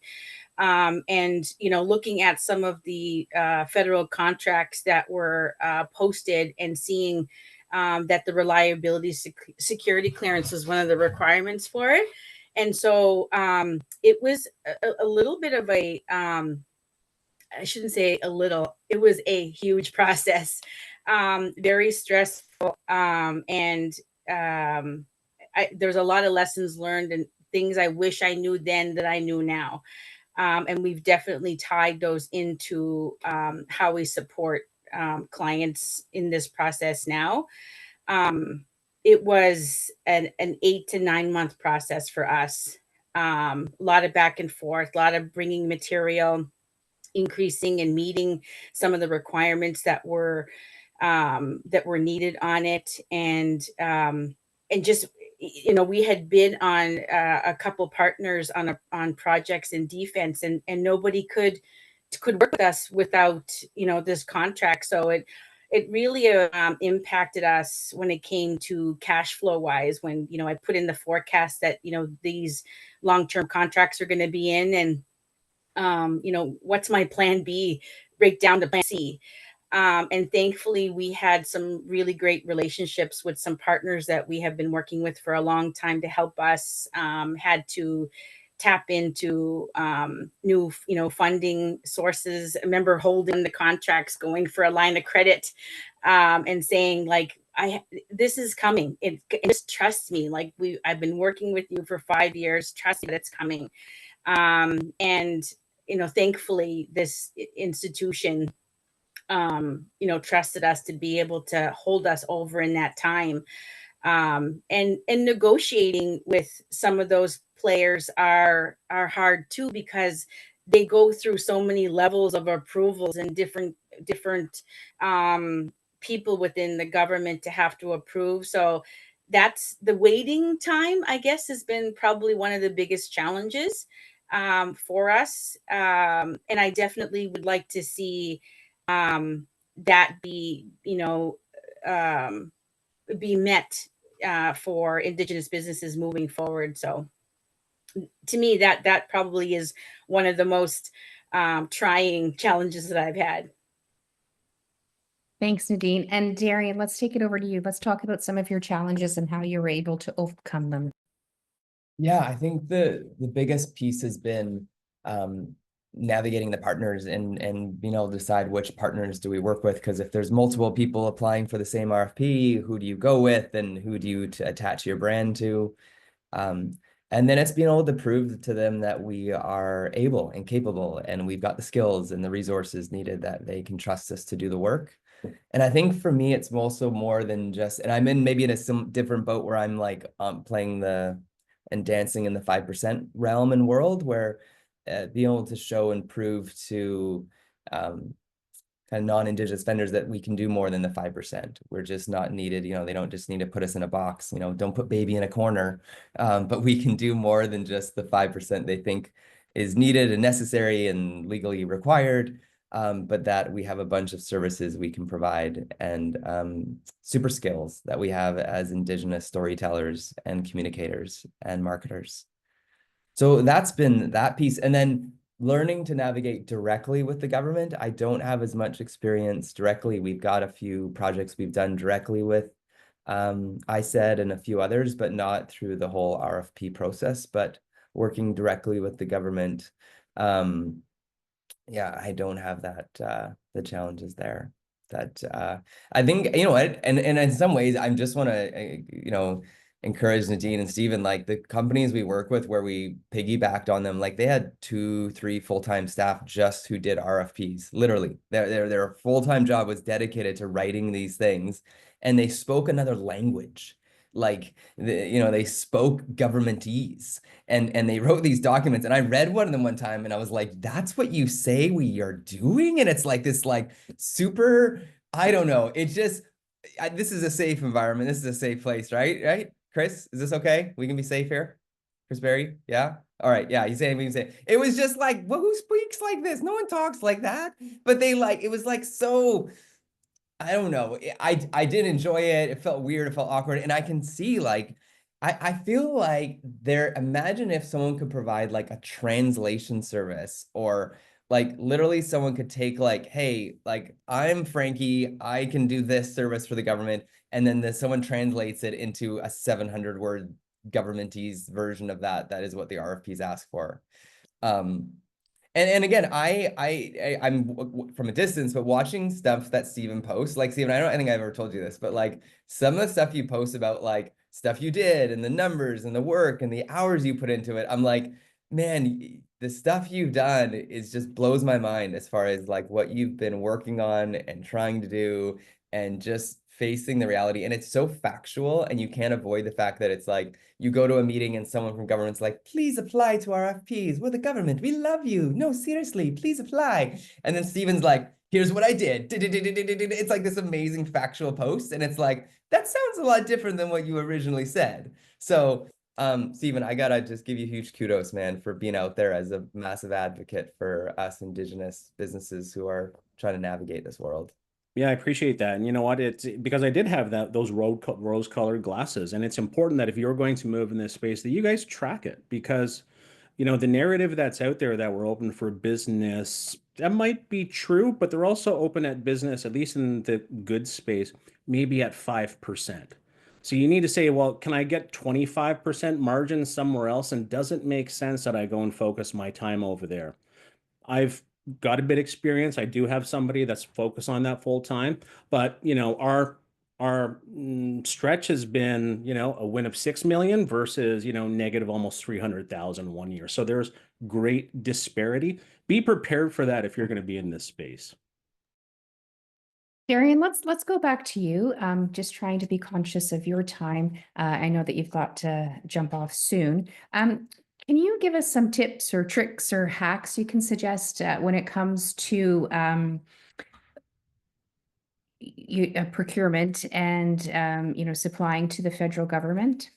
And, looking at some of the federal contracts that were posted and seeing that the reliability security clearance was one of the requirements for it. And so it was a little bit of a, I shouldn't say a little, it was a huge process, very stressful. And there's a lot of lessons learned and things I wish I knew then that I knew now. And we've definitely tied those into how we support clients in this process now. It was an 8 to 9 month process for us. A lot of back and forth, a lot of bringing material, increasing and meeting some of the requirements that were needed on it, and just we had been on a couple partners on projects in defense, and nobody could work with us without this contract. So it really impacted us when it came to cash flow wise, when I put in the forecast that these long-term contracts are going to be in, and what's my plan B, break down to plan C. And thankfully, we had some really great relationships with some partners that we have been working with for a long time to help us. Had to tap into new, funding sources. I remember holding the contracts, going for a line of credit, and saying, this is coming. It just trust me. I've been working with you for 5 years. Trust me that it's coming. And thankfully, this institution trusted us to be able to hold us over in that time. And negotiating with some of those players are hard too, because they go through so many levels of approvals and different people within the government to have to approve. So that's the waiting time, I guess, has been probably one of the biggest challenges for us. And I definitely would like to see that be met for Indigenous businesses moving forward. So to me, that probably is one of the most trying challenges that I've had. Thanks, Nadine. And Darian, let's take it over to you. Let's talk about some of your challenges and how you were able to overcome them. Yeah, I think the biggest piece has been navigating the partners and decide which partners do we work with, because if there's multiple people applying for the same RFP, who do you go with and who do you attach your brand to? And then it's being able to prove to them that we are able and capable, and we've got the skills and the resources needed, that they can trust us to do the work. And I think for me, it's also more than just, and I'm maybe in a different boat where I'm playing the and dancing in the 5% realm and world, where being able to show and prove to kind of non-Indigenous vendors that we can do more than the 5%. We're just not needed, they don't just need to put us in a box, don't put baby in a corner, but we can do more than just the 5% they think is needed and necessary and legally required, but that we have a bunch of services we can provide and super skills that we have as Indigenous storytellers and communicators and marketers. So that's been that piece. And then learning to navigate directly with the government. I don't have as much experience directly. We've got a few projects we've done directly with ISED and a few others, but not through the whole RFP process, but working directly with the government. Yeah, I don't have that, the challenges there. That I think, and in some ways, I just want to, encourage Nadine and Stephen, like the companies we work with where we piggybacked on them, like they had 2-3 full-time staff just who did RFPs. Literally, their full-time job was dedicated to writing these things, and they spoke another language. Like they spoke governmentese, and they wrote these documents. And I read one of them one time, and I was like, "That's what you say we are doing?" And it's like this, like super. I don't know. It's just this is a safe environment. This is a safe place, right? Right? Chris, is this okay? We can be safe here? Chris Berry? Yeah? All right. Yeah, he's saying we can say. It was just like, well, who speaks like this? No one talks like that. But it was like so, I don't know. I did enjoy it. It felt weird. It felt awkward. And I can see like, I feel like imagine if someone could provide like a translation service, or like literally someone could take like, hey, like I'm Frankie, I can do this service for the government. And then someone translates it into a 700-word governmentese version of that. That is what the RFPs ask for. And again, I'm from a distance, but watching stuff that Stephen posts, like Stephen, I think I've ever told you this, but like some of the stuff you post about like stuff you did and the numbers and the work and the hours you put into it, I'm like, man, the stuff you've done is just blows my mind as far as like what you've been working on and trying to do and just facing the reality. And it's so factual, and you can't avoid the fact that it's like you go to a meeting and someone from government's like, please apply to RFPs. We're the government. We love you. No, seriously, please apply. And then Stephen's like, here's what I did. It's like this amazing factual post. And it's like, that sounds a lot different than what you originally said. So Stephen, I gotta just give you huge kudos, man, for being out there as a massive advocate for us Indigenous businesses who are trying to navigate this world. Yeah, I appreciate that. And you know what? It's because I did have those rose-colored glasses, and it's important that if you're going to move in this space, that you guys track it, because the narrative that's out there that we're open for business, that might be true, but they're also open at business, at least in the goods space, maybe at 5%. So you need to say, well, can I get 25% margin somewhere else? And does it make sense that I go and focus my time over there? I've got a bit of experience. I do have somebody that's focused on that full time, but our stretch has been, a win of 6 million versus, negative almost 300,000 one year. So there's great disparity. Be prepared for that if you're going to be in this space. Darian, let's go back to you. Just trying to be conscious of your time. I know that you've got to jump off soon. Can you give us some tips or tricks or hacks you can suggest when it comes to procurement and supplying to the federal government?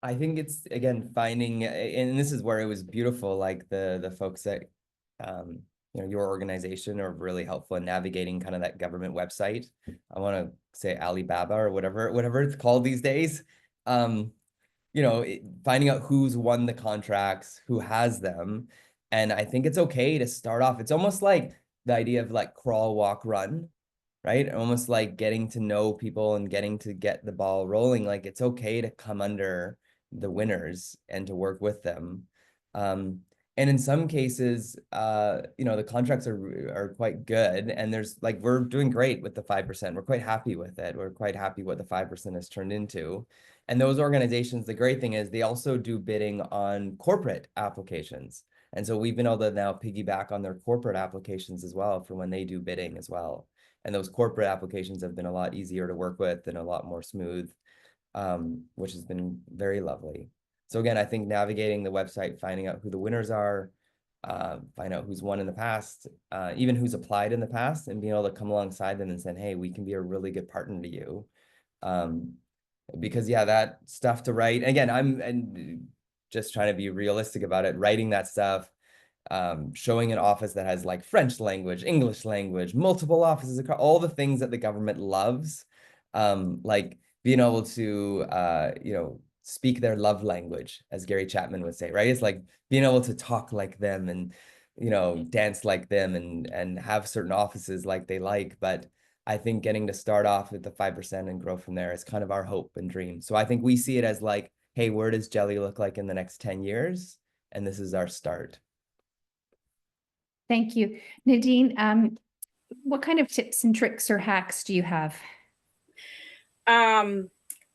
I think it's, again, finding, and this is where it was beautiful, like the folks at your organization are really helpful in navigating kind of that government website. I want to say Alibaba or whatever it's called these days. Finding out who's won the contracts, who has them. And I think it's okay to start off. It's almost like the idea of like crawl, walk, run, right? Almost like getting to know people and getting to get the ball rolling. Like it's okay to come under the winners and to work with them. And in some cases, the contracts are quite good. And we're doing great with the 5%. We're quite happy with it. We're quite happy what the 5% has turned into. And those organizations, the great thing is they also do bidding on corporate applications. And so we've been able to now piggyback on their corporate applications as well for when they do bidding as well. And those corporate applications have been a lot easier to work with and a lot more smooth. which has been very lovely. So again, I think navigating the website, finding out who the winners are, find out who's won in the past, even who's applied in the past, and being able to come alongside them and saying, hey, we can be a really good partner to you. Because yeah, that stuff to write, again, I'm just trying to be realistic about it, writing that stuff, showing an office that has like French language, English language, multiple offices across all the things that the government loves, like being able to, speak their love language, as Gary Chapman would say, right? It's like being able to talk like them and, dance like them and have certain offices like they like. But I think getting to start off at the 5% and grow from there is kind of our hope and dream. So I think we see it as like, hey, where does Jelly look like in the next 10 years? And this is our start. Thank you. Nadine, what kind of tips and tricks or hacks do you have?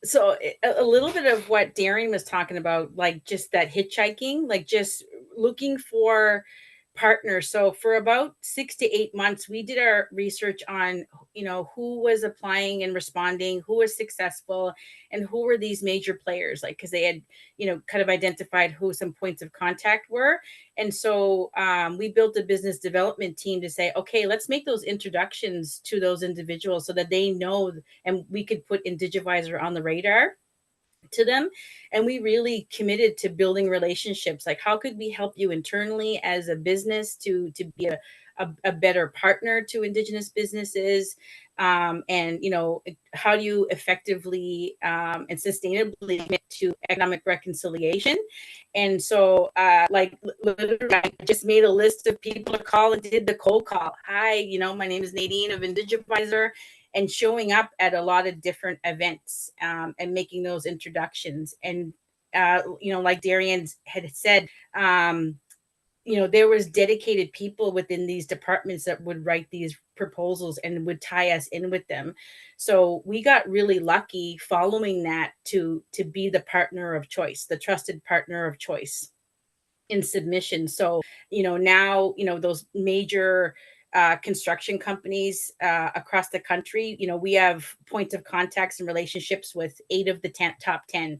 So a little bit of what Darian was talking about, like just that hitchhiking, like just looking for partners. So for about 6 to 8 months, we did our research on, who was applying and responding, who was successful, and who were these major players, like, because they had, kind of identified who some points of contact were. And so we built a business development team to say, okay, let's make those introductions to those individuals so that they know, and we could put Indigivisor on the radar to them. And we really committed to building relationships. Like, how could we help you internally as a business to be a better partner to Indigenous businesses? And, how do you effectively and sustainably commit to economic reconciliation? And so, literally, I just made a list of people to call and did the cold call. Hi, my name is Nadine of Indigivisor, and showing up at a lot of different events and making those introductions. And, like Darian had said, there was dedicated people within these departments that would write these proposals and would tie us in with them. So we got really lucky following that to be the partner of choice, the trusted partner of choice in submission. So, now, those major construction companies across the country, we have points of contacts and relationships with 8 of the top 10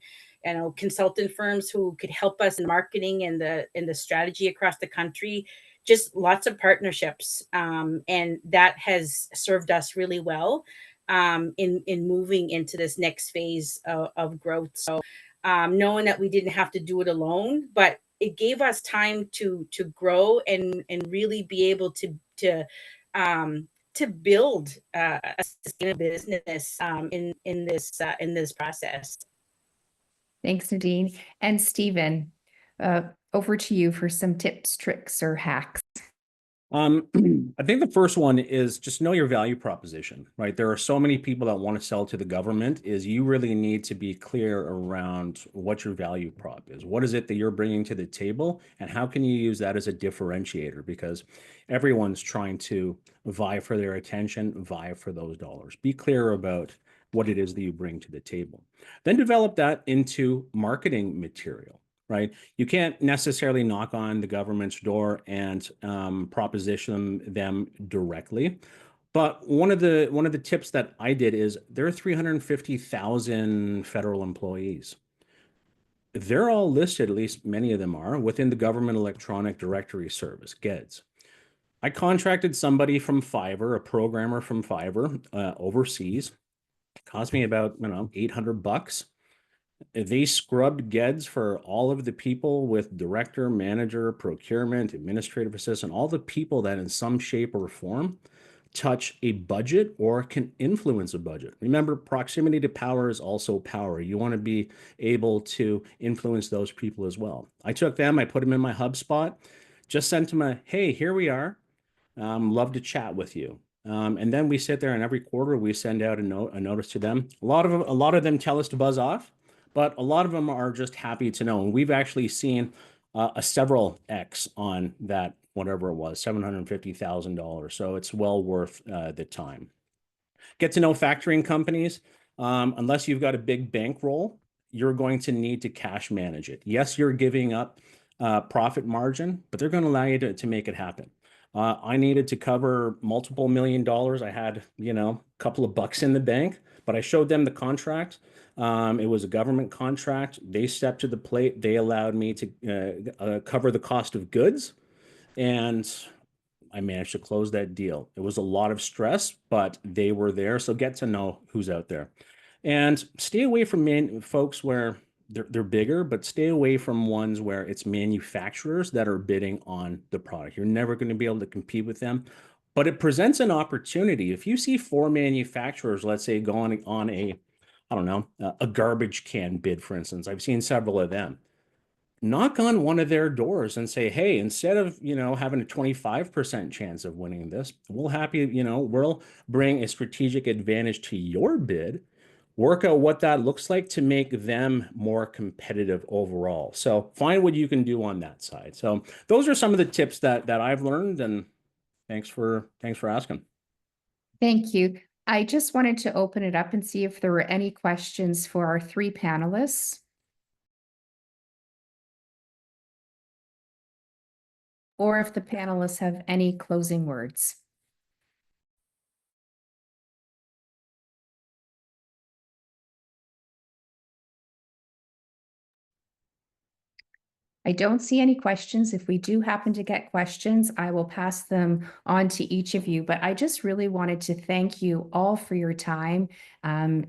consultant firms who could help us in marketing and the strategy across the country. Just lots of partnerships, and that has served us really well in moving into this next phase of growth. So knowing that we didn't have to do it alone, but it gave us time to grow and really be able to build a sustainable business in this process. Thanks, Nadine. And Stephen, over to you for some tips, tricks, or hacks. I think the first one is just know your value proposition, right? There are so many people that want to sell to the government. Is you really need to be clear around what your value prop is. What is it that you're bringing to the table, and how can you use that as a differentiator? Because everyone's trying to vie for their attention, vie for those dollars. Be clear about what it is that you bring to the table. Then develop that into marketing material. Right? You can't necessarily knock on the government's door and proposition them directly. But one of the tips that I did is there are 350,000 federal employees. They're all listed, at least many of them are, within the Government Electronic Directory Service, GEDS. I contracted somebody from Fiverr, a programmer from Fiverr, overseas. It cost me about, $800. They scrubbed GEDS for all of the people with director, manager, procurement, administrative assistant, all the people that in some shape or form touch a budget or can influence a budget. Remember, proximity to power is also power. You want to be able to influence those people as well. I took them, I put them in my HubSpot, just sent them a, hey, here we are. Love to chat with you. And then we sit there, and every quarter we send out a notice to them. A lot of them tell us to buzz off, but a lot of them are just happy to know. And we've actually seen a several X on that, whatever it was, $750,000. So it's well worth the time. Get to know factoring companies. Unless you've got a big bankroll, you're going to need to cash manage it. Yes, you're giving up profit margin, but they're going to allow you to make it happen. I needed to cover multiple $1 million. I had, a couple of bucks in the bank, but but I showed them the contract. It was a government contract. They stepped to the plate. They allowed me to cover the cost of goods, and I managed to close that deal. It was a lot of stress, but they were there. So get to know who's out there, and stay away from folks where they're bigger, but stay away from ones where it's manufacturers that are bidding on the product. You're never going to be able to compete with them, but it presents an opportunity. If you see 4 manufacturers, let's say, going on I don't know, a garbage can bid, for instance, I've seen several of them. Knock on one of their doors and say, hey, instead of, having a 25% chance of winning this, we'll bring a strategic advantage to your bid, work out what that looks like to make them more competitive overall. So find what you can do on that side. So those are some of the tips that I've learned, and thanks for asking. Thank you. I just wanted to open it up and see if there were any questions for our 3 panelists. Or if the panelists have any closing words. I don't see any questions. If we do happen to get questions, I will pass them on to each of you. But I just really wanted to thank you all for your time,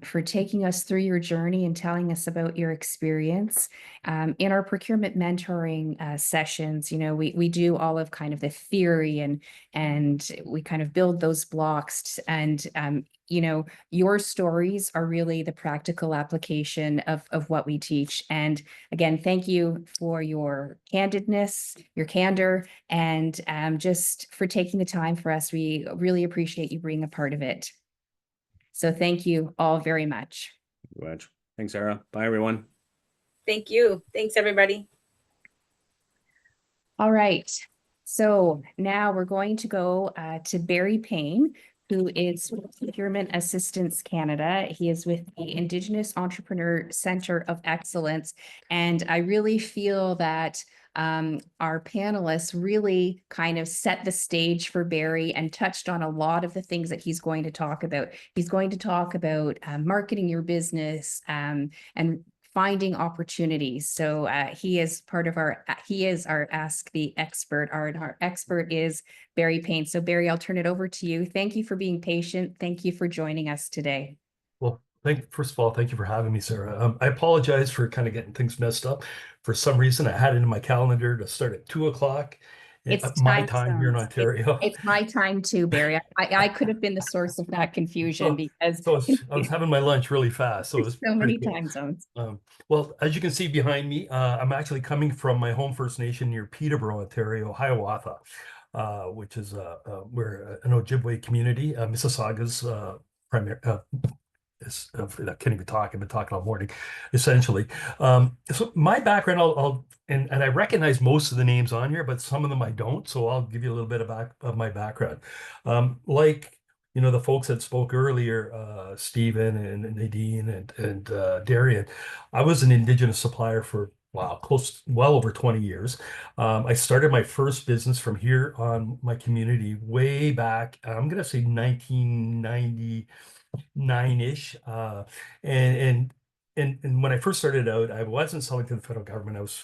for taking us through your journey and telling us about your experience. In our procurement mentoring sessions, we do all of kind of the theory and we kind of build those blocks, and your stories are really the practical application of what we teach. And again, thank you for your candidness, your candor, and just for taking the time for us. We really appreciate you being a part of it. So thank you all very much. Thanks, Sarah. Bye, everyone. Thank you. Thanks, everybody. All right. So now we're going to go to Barry Payne, who is with Procurement Assistance Canada. He is with the Indigenous Entrepreneur Centre of Excellence. And I really feel that our panelists really kind of set the stage for Barry and touched on a lot of the things that he's going to talk about. He's going to talk about marketing your business and finding opportunities. So he is our Ask the Expert. Our expert is Barry Payne. So Barry, I'll turn it over to you. Thank you for being patient. Thank you for joining us today. Well, first of all, thank you for having me, Sarah. I apologize for kind of getting things messed up. For some reason, I had it in my calendar to start at 2:00. It's my time here in Ontario. It's my time too, Barry. I could have been the source of that confusion because I was having my lunch really fast. So it was so many cool. time zones. Well, as you can see behind me, I'm actually coming from my home First Nation near Peterborough, Ontario, Hiawatha, which is we're an Ojibwe community. Mississauga's primary. I can't even talk. I've been talking all morning, essentially. So my background, and I recognize most of the names on here, but some of them I don't. So I'll give you a little bit of my background. The folks that spoke earlier, Stephen and Nadine and Darian, I was an Indigenous supplier for well over 20 years. I started my first business from here on my community way back. I'm going to say 1990. 9-ish. And when I first started out, I wasn't selling to the federal government. I was,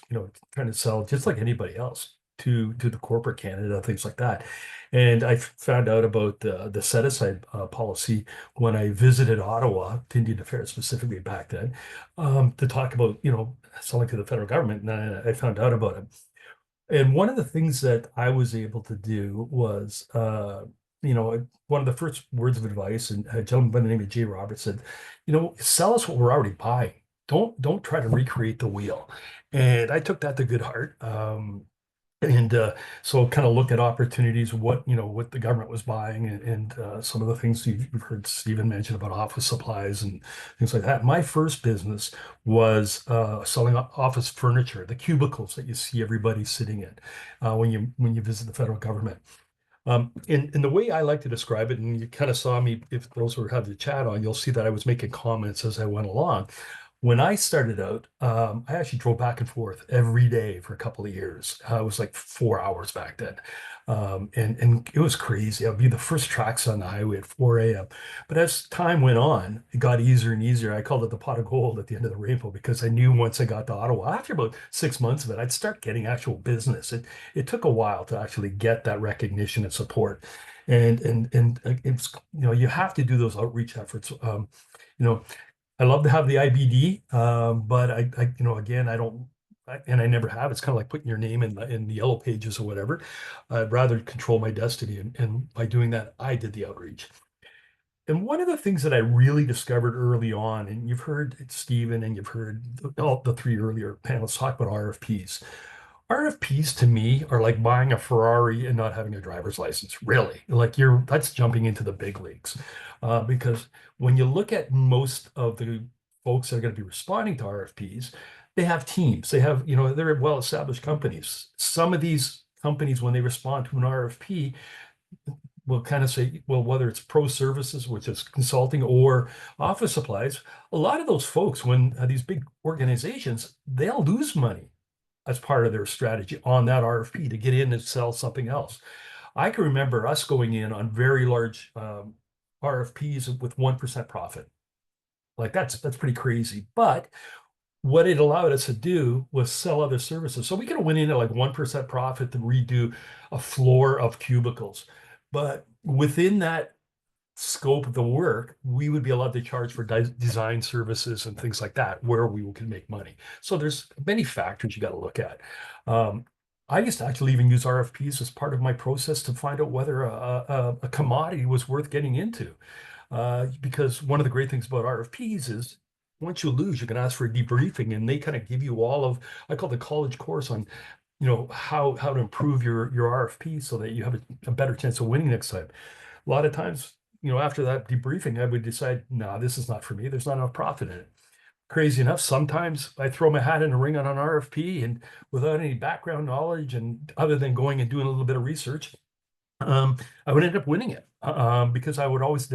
trying to sell just like anybody else to the corporate Canada, things like that. And I found out about the set-aside policy when I visited Ottawa, to Indian Affairs specifically back then, to talk about, selling to the federal government. And I found out about it. And one of the things that I was able to do was, one of the first words of advice, and a gentleman by the name of Jay Roberts said, sell us what we're already buying. Don't try to recreate the wheel. And I took that to good heart. So kind of look at opportunities, what the government was buying, and some of the things you've heard Stephen mention about office supplies and things like that. My first business was selling office furniture, the cubicles that you see everybody sitting in when you visit the federal government. And the way I like to describe it, and you kind of saw me, if those who have the chat on, you'll see that I was making comments as I went along, When I started out, I actually drove back and forth every day for a couple of years. It was like 4 hours back then. And it was crazy. I'd be the first tracks on the highway at 4 a.m. But as time went on, it got easier and easier. I called it the pot of gold at the end of the rainbow because I knew once I got to Ottawa, after about 6 months of it, I'd start getting actual business. It took a while to actually get that recognition and support. And it's, you have to do those outreach efforts. You know, I love to have the IBD, but again, I don't, and I never have. It's kind of like putting your name in the yellow pages or whatever. I'd rather control my destiny, and by doing that, I did the outreach. And one of the things that I really discovered early on, and you've heard Stephen and you've heard all the three earlier panelists talk about RFPs. RFPs to me are like buying a Ferrari and not having a driver's license, really. Like that's jumping into the big leagues. Because when you look at most of the folks that are going to be responding to RFPs, they have teams. They have, they're well-established companies. Some of these companies, when they respond to an RFP, will kind of say, well, whether it's pro services, which is consulting, or office supplies, a lot of those folks, when these big organizations, they'll lose money as part of their strategy on that RFP to get in and sell something else. I can remember us going in on very large RFPs with 1% profit. Like that's pretty crazy. But what it allowed us to do was sell other services. So we could have went in at like 1% profit to redo a floor of cubicles. But within that scope of the work, we would be allowed to charge for design services and things like that, where we could make money. So there's many factors you got to look at. I used to actually even use RFPs as part of my process to find out whether a commodity was worth getting into. Because one of the great things about RFPs is once you lose, you can ask for a debriefing, and they kind of give you all of, I call the college course on, how to improve your RFP so that you have a better chance of winning next time. A lot of times, after that debriefing, I would decide, no, this is not for me. There's not enough profit in it. Crazy enough, sometimes I throw my hat in the ring on an RFP, and without any background knowledge and other than going and doing a little bit of research, I would end up winning it because I would always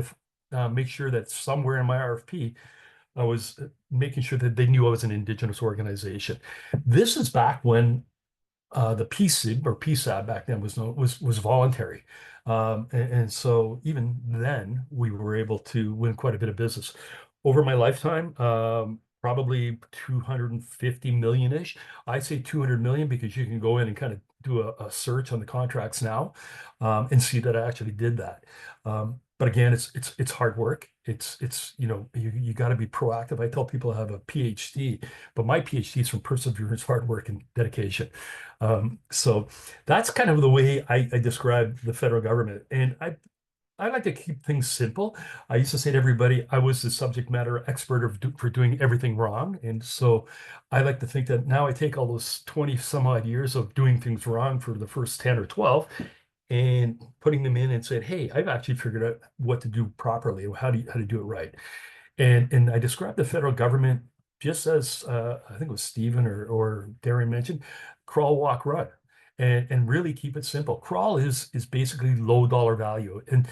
make sure that somewhere in my RFP, I was making sure that they knew I was an Indigenous organization. This is back when the PSIB or PSAB back then was voluntary. And so even then we were able to win quite a bit of business. Over my lifetime, probably 250 million-ish. I say 200 million because you can go in and kind of do a search on the contracts now and see that I actually did that. But again, it's hard work. You got to be proactive. I tell people I have a PhD, but my PhD is from perseverance, hard work, and dedication. So that's kind of the way I describe the federal government. And I like to keep things simple. I used to say to everybody, I was the subject matter expert for doing everything wrong. And so I like to think that now I take all those 20 some odd years of doing things wrong for the first 10 or 12 and putting them in and said, hey, I've actually figured out what to do properly, how to do it right. And I described the federal government just as I think it was Stephen or Darren mentioned, crawl, walk, run. And really keep it simple. Crawl is basically low dollar value, and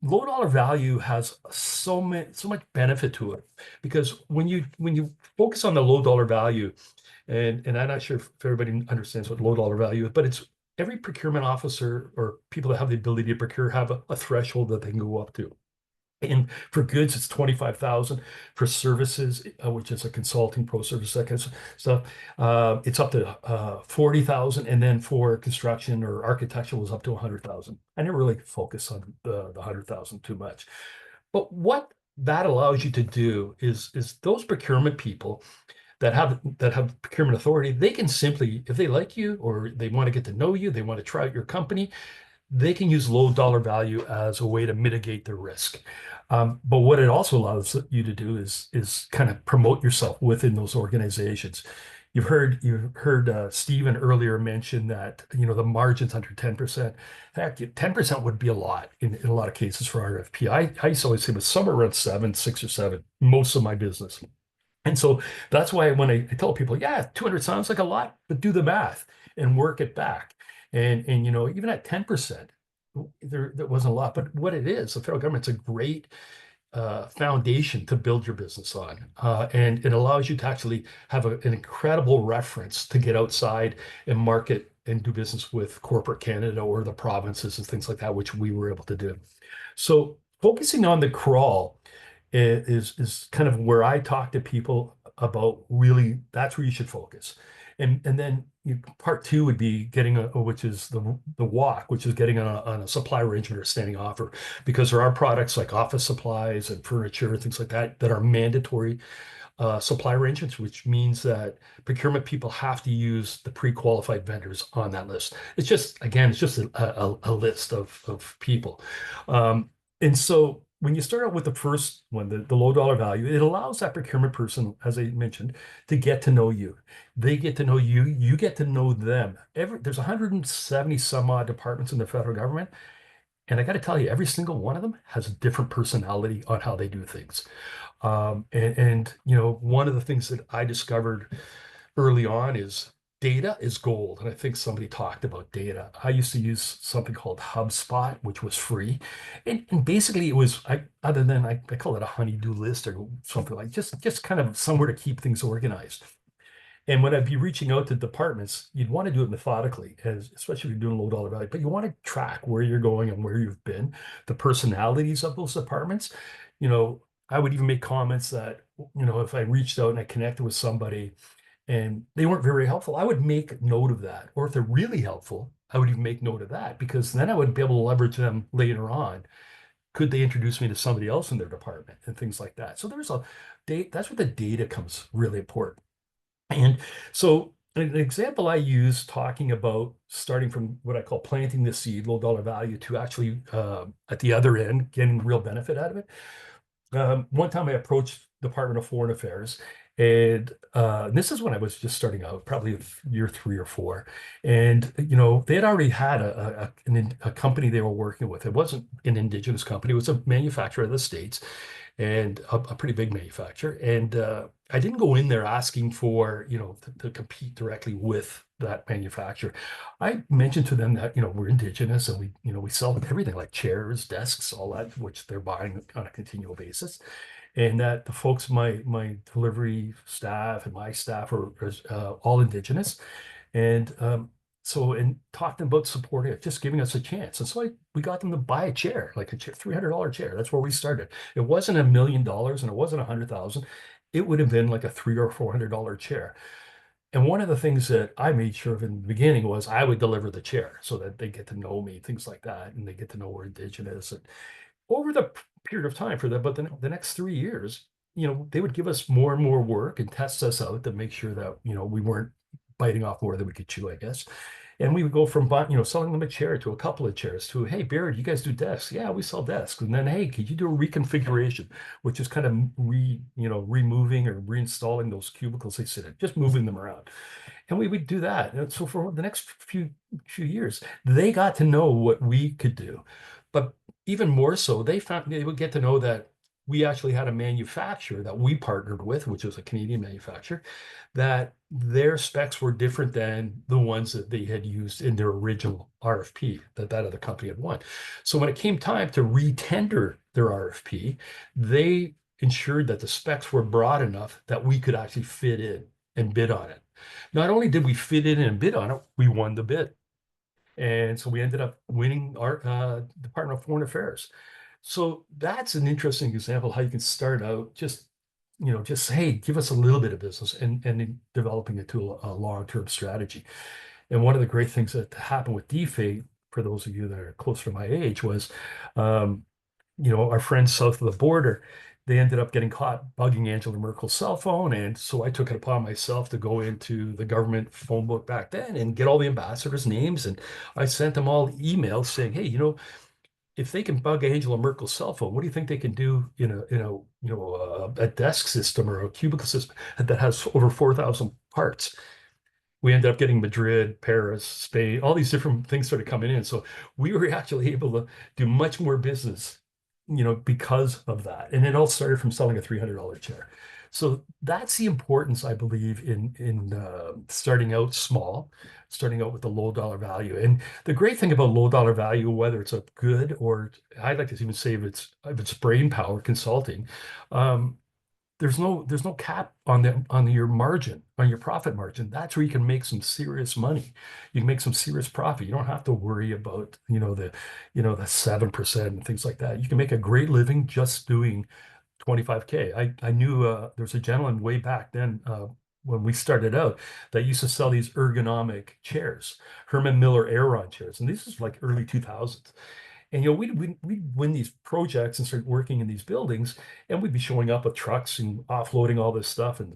low dollar value has so much benefit to it, because when you focus on the low dollar value, and I'm not sure if everybody understands what low dollar value is, but it's every procurement officer or people that have the ability to procure have a threshold that they can go up to. And for goods, it's 25,000. For services, which is a consulting, pro service, that kind of stuff, it's up to 40,000. And then for construction or architectural is up to 100,000. I never really focus on the 100,000 too much. But what that allows you to do is those procurement people that have procurement authority, they can simply, if they like you or they want to get to know you, they want to try out your company, they can use low dollar value as a way to mitigate their risk. But what it also allows you to do is kind of promote yourself within those organizations. You've heard Stephen earlier mention that the margins under 10%. Heck, 10% would be a lot in a lot of cases for RFP. I used to always say it was somewhere around 6 or 7, most of my business. And so that's why when I tell people, yeah, 200 sounds like a lot, but do the math and work it back. And even at 10%, there wasn't a lot. But what it is, the federal government's a great foundation to build your business on. And it allows you to actually have an incredible reference to get outside and market and do business with corporate Canada or the provinces and things like that, which we were able to do. So focusing on the crawl is kind of where I talk to people about really that's where you should focus. And then part two would be getting which is the walk, which is getting on a supply arrangement or standing offer, because there are products like office supplies and furniture and things like that that are mandatory supply arrangements, which means that procurement people have to use the pre-qualified vendors on that list. It's just, again, it's just a list of people. And so when you start out with the first one, the low dollar value, it allows that procurement person, as I mentioned, to get to know you. They get to know you, you get to know them. There's 170 some odd departments in the federal government. And I got to tell you, every single one of them has a different personality on how they do things. And one of the things that I discovered early on is data is gold. And I think somebody talked about data. I used to use something called HubSpot, which was free. And basically it was, I call it a honey-do list or something like just kind of somewhere to keep things organized. And when I'd be reaching out to departments, you'd want to do it methodically, especially if you're doing low dollar value, but you want to track where you're going and where you've been, the personalities of those departments. I would even make comments that, if I reached out and I connected with somebody and they weren't very helpful, I would make note of that. Or if they're really helpful, I would even make note of that, because then I would be able to leverage them later on. Could they introduce me to somebody else in their department and things like that? So that's where the data comes really important. And so an example I use talking about starting from what I call planting the seed, low dollar value, to actually at the other end, getting real benefit out of it. One time I approached Department of Foreign Affairs, and this is when I was just starting out, probably year 3 or 4. And, they had already had a company they were working with. It wasn't an Indigenous company. It was a manufacturer of the States, and a pretty big manufacturer. And I didn't go in there asking for, to compete directly with that manufacturer. I mentioned to them that, we're Indigenous and we sell everything like chairs, desks, all that, which they're buying on a continual basis. And that the folks, my delivery staff and my staff are all Indigenous. And and talking about supporting it, just giving us a chance. And so we got them to buy a chair, like a $300 chair. That's where we started. It wasn't $1 million and it wasn't 100,000. It would have been like a $300 or $400 chair. And one of the things that I made sure of in the beginning was I would deliver the chair so that they get to know me, things like that, and they get to know we're Indigenous. And over the period of time but the next 3 years, they would give us more and more work and test us out to make sure that, we weren't biting off more than we could chew, I guess. And we would go from, selling them a chair to a couple of chairs to, hey, Barrett, you guys do desks? Yeah, we sell desks. And then, hey, could you do a reconfiguration, which is kind of removing or reinstalling those cubicles they sit in, just moving them around. And we would do that. And so for the next few years, they got to know what we could do. But even more so, they would get to know that we actually had a manufacturer that we partnered with, which was a Canadian manufacturer, that their specs were different than the ones that they had used in their original RFP that other company had won. So when it came time to re-tender their RFP, they ensured that the specs were broad enough that we could actually fit in and bid on it. Not only did we fit in and bid on it, we won the bid. And so we ended up winning our Department of Foreign Affairs. So that's an interesting example how you can start out just hey, give us a little bit of business and in developing it to a long-term strategy. And one of the great things that happened with DFA, for those of you that are closer to my age, was, our friends south of the border, they ended up getting caught bugging Angela Merkel's cell phone. And so I took it upon myself to go into the government phone book back then and get all the ambassadors' names. And I sent them all emails saying, hey, if they can bug Angela Merkel's cell phone, what do you think they can do in a desk system or a cubicle system that has over 4,000 parts? We ended up getting Madrid, Paris, Spain, all these different things started coming in. So we were actually able to do much more business, because of that. And it all started from selling a $300 chair. So that's the importance, I believe, in starting out small, starting out with the low dollar value. And the great thing about low dollar value, whether it's a good or I'd like to even say if it's brain power consulting, there's no cap on your margin, on your profit margin. That's where you can make some serious money. You can make some serious profit. You don't have to worry about the 7% and things like that. You can make a great living just doing 25K. I knew there was a gentleman way back then when we started out that used to sell these ergonomic chairs, Herman Miller Aeron chairs, and this is like early 2000s. And we'd win these projects and start working in these buildings, and we'd be showing up with trucks and offloading all this stuff, and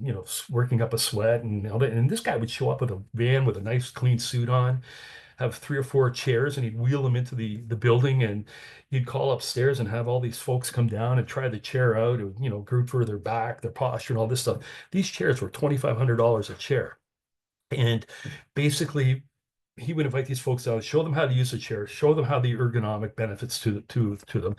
working up a sweat and all that. And this guy would show up with a van with a nice clean suit on, have 3 or 4 chairs, and he'd wheel them into the building, and he'd call upstairs and have all these folks come down and try the chair out, and good for their back, their posture, and all this stuff. These chairs were $2,500 a chair, and basically he would invite these folks out, show them how to use the chair, show them how the ergonomic benefits to them.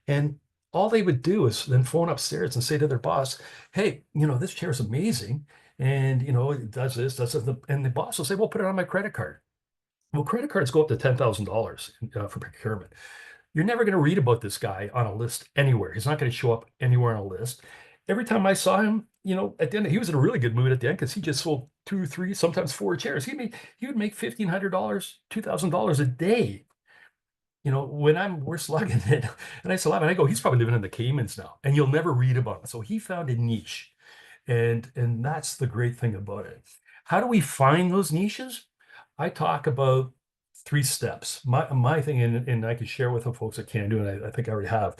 And all they would do is then phone upstairs and say to their boss, hey, this chair is amazing. And, it does this, does that. And the boss will say, well, put it on my credit card. Well, credit cards go up to $10,000 for procurement. You're never going to read about this guy on a list anywhere. He's not going to show up anywhere on a list. Every time I saw him, at the end, he was in a really good mood at the end because he just sold 2, 3, sometimes 4 chairs. He would make $1,500, $2,000 a day. We're slugging it, and I still have it. I go, he's probably living in the Caymans now, and you'll never read about it. So he found a niche, and that's the great thing about it. How do we find those niches? I talk about 3 steps. My thing, and I can share with the folks at Cando, and I think I already have.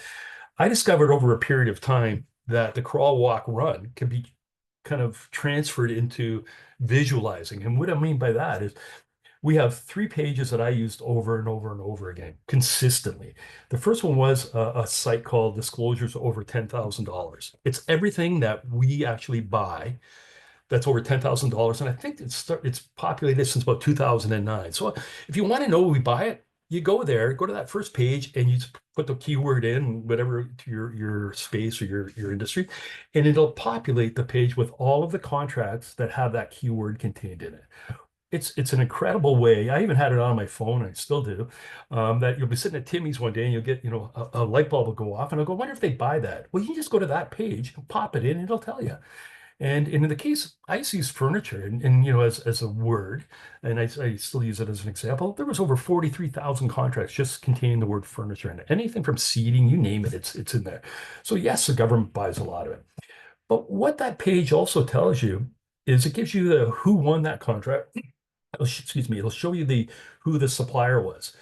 I discovered over a period of time that the crawl, walk, run can be kind of transferred into visualizing. And what I mean by that is we have 3 pages that I used over and over and over again consistently. The first one was a site called Disclosures Over $10,000. It's everything that we actually buy that's over $10,000. And I think it's populated since about 2009. So if you want to know we buy it, you go there, go to that first page, and you just put the keyword in, whatever to your space or your industry, and it'll populate the page with all of the contracts that have that keyword contained in it. It's an incredible way. I even had it on my phone, and I still do, that you'll be sitting at Timmy's one day and you'll get, a light bulb will go off, and I'll go, I wonder if they buy that. Well, you just go to that page and pop it in, and it'll tell you. And in the case, I used to use furniture and as a word, and I still use it as an example. There was over 43,000 contracts just containing the word furniture in it. Anything from seating, you name it, it's in there. So yes, the government buys a lot of it. But what that page also tells you is it gives you the who won that contract. Excuse me, it'll show you who the supplier was.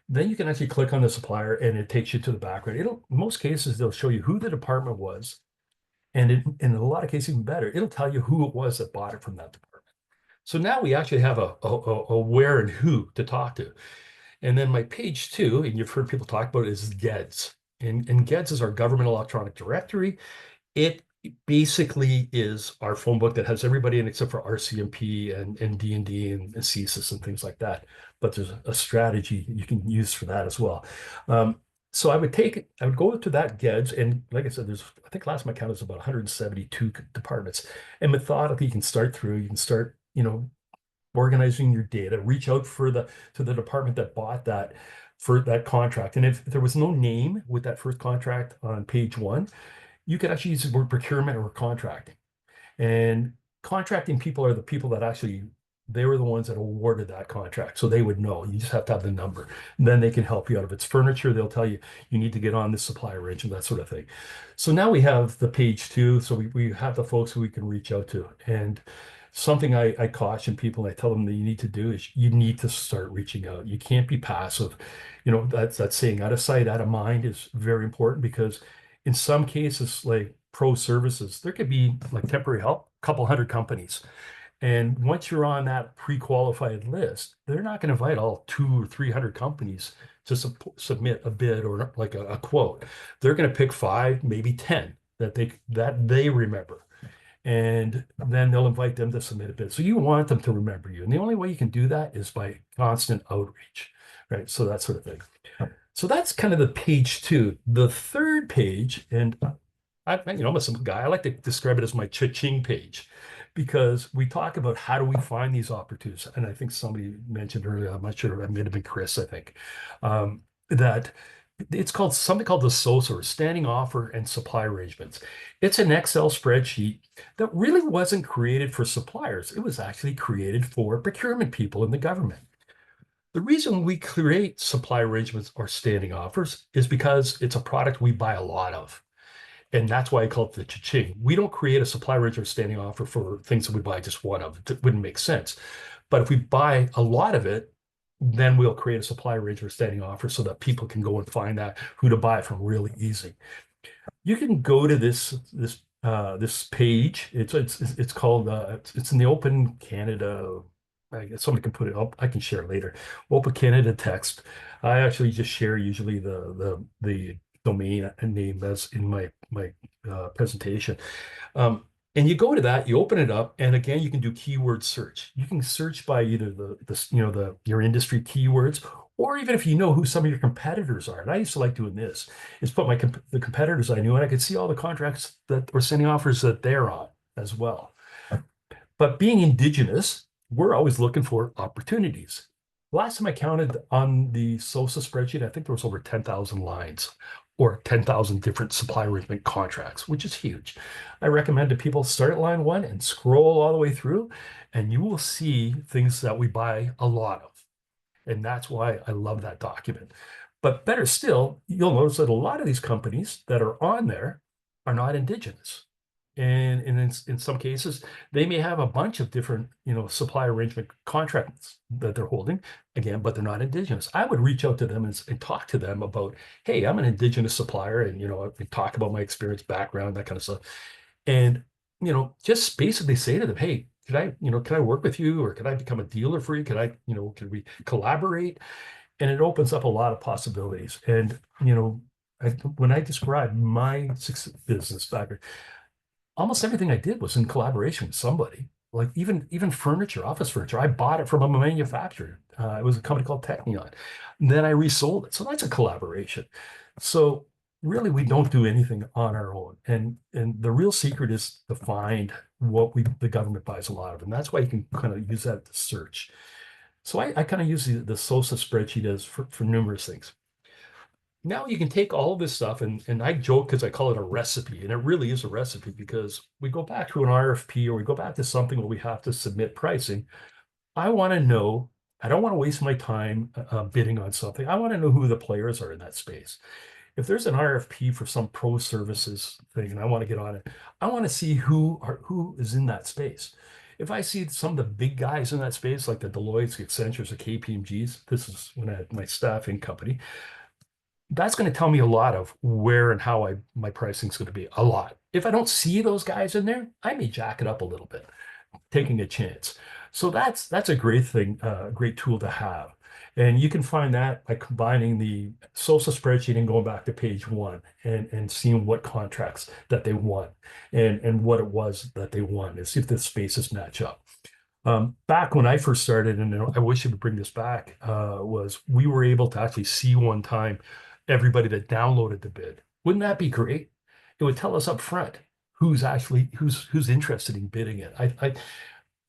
Then you can actually click on the supplier and it takes you to the background. In most cases, they'll show you who the department was. And in a lot of cases, even better, it'll tell you who it was that bought it from that department. So now we actually have a where and who to talk to. And then my page 2, and you've heard people talk about it, is GEDS. And GEDS is our government electronic directory. It basically is our phone book that has everybody in except for RCMP and D&D and CSIS and things like that. But there's a strategy you can use for that as well. So I would go to that GEDS, and like I said, I think last my count is about 172 departments. And methodically, you can start, organizing your data, reach out to the department that bought that for that contract. And if there was no name with that first contract on page 1, you could actually use the word procurement or contracting. And contracting people are the people that actually, they were the ones that awarded that contract. So they would know. You just have to have the number. And then they can help you out. If it's furniture, they'll tell you, you need to get on this supplier range and that sort of thing. So now we have the page 2. So we have the folks who we can reach out to. And something I caution people, and I tell them that you need to do is you need to start reaching out. You can't be passive. That's saying out of sight, out of mind is very important, because in some cases, like pro services, there could be like temporary help, a couple hundred companies. And once you're on that pre-qualified list, they're not going to invite all 200 or 300 companies to submit a bid or like a quote. They're going to pick 5, maybe 10 that they remember. And then they'll invite them to submit a bid. So you want them to remember you. And the only way you can do that is by constant outreach, right? So that sort of thing. So that's kind of the page 2. The third page, and I'm a simple guy. I like to describe it as my cha-ching page, because we talk about how do we find these opportunities. And I think somebody mentioned earlier, I'm not sure, it may have been Chris, I think, that it's called something called the SOSA, or Standing Offer and Supply Arrangements. It's an Excel spreadsheet that really wasn't created for suppliers. It was actually created for procurement people in the government. The reason we create supply arrangements or standing offers is because it's a product we buy a lot of. And that's why I call it the cha-ching. We don't create a supply arrangement or standing offer for things that we buy just one of. It wouldn't make sense. But if we buy a lot of it, then we'll create a supply arrangement or standing offer so that people can go and find out who to buy from really easy. You can go to this page. It's called it's in the Open Canada. I guess somebody can put it up. I can share it later. Open Canada text. I actually just share usually the domain name as in my presentation. And you go to that, you open it up, and again, you can do keyword search. You can search by either your industry keywords, or even if you know who some of your competitors are. And I used to like doing this, is put the competitors I knew, and I could see all the contracts that were sending offers that they're on as well. But being Indigenous, we're always looking for opportunities. Last time I counted on the SOSA spreadsheet, I think there was over 10,000 lines, or 10,000 different supply arrangement contracts, which is huge. I recommend that people start at line 1 and scroll all the way through, and you will see things that we buy a lot of. And that's why I love that document. But better still, you'll notice that a lot of these companies that are on there are not Indigenous. And in some cases, they may have a bunch of different, supply arrangement contracts that they're holding, again, but they're not Indigenous. I would reach out to them and talk to them about, hey, I'm an Indigenous supplier, and, I talk about my experience, background, that kind of stuff. And, just basically say to them, hey, can I work with you, or can I become a dealer for you? Can we collaborate? And it opens up a lot of possibilities. And, when I describe my business background, almost everything I did was in collaboration with somebody. Like even furniture, office furniture, I bought it from a manufacturer. It was a company called Technion. And then I resold it. So that's a collaboration. So really, we don't do anything on our own. And the real secret is to find what the government buys a lot of. And that's why you can kind of use that to search. So I kind of use the SOSA spreadsheet as for numerous things. Now you can take all of this stuff, and I joke because I call it a recipe, and it really is a recipe, because we go back to an RFP, or we go back to something where we have to submit pricing. I want to know, I don't want to waste my time bidding on something. I want to know who the players are in that space. If there's an RFP for some pro services thing and I want to get on it, I want to see who is in that space. If I see some of the big guys in that space, like the Deloittes, the Accentures, the KPMGs, this is when I had my staffing company, that's going to tell me a lot of where and how my pricing is going to be, a lot. If I don't see those guys in there, I may jack it up a little bit, taking a chance. So that's a great thing, a great tool to have. And you can find that by combining the SOSA spreadsheet and going back to page 1 and seeing what contracts that they won and what it was that they won, and see if the spaces match up. Back when I first started, and I wish I would bring this back, was we were able to actually see one time everybody that downloaded the bid. Wouldn't that be great? It would tell us up front who's interested in bidding it.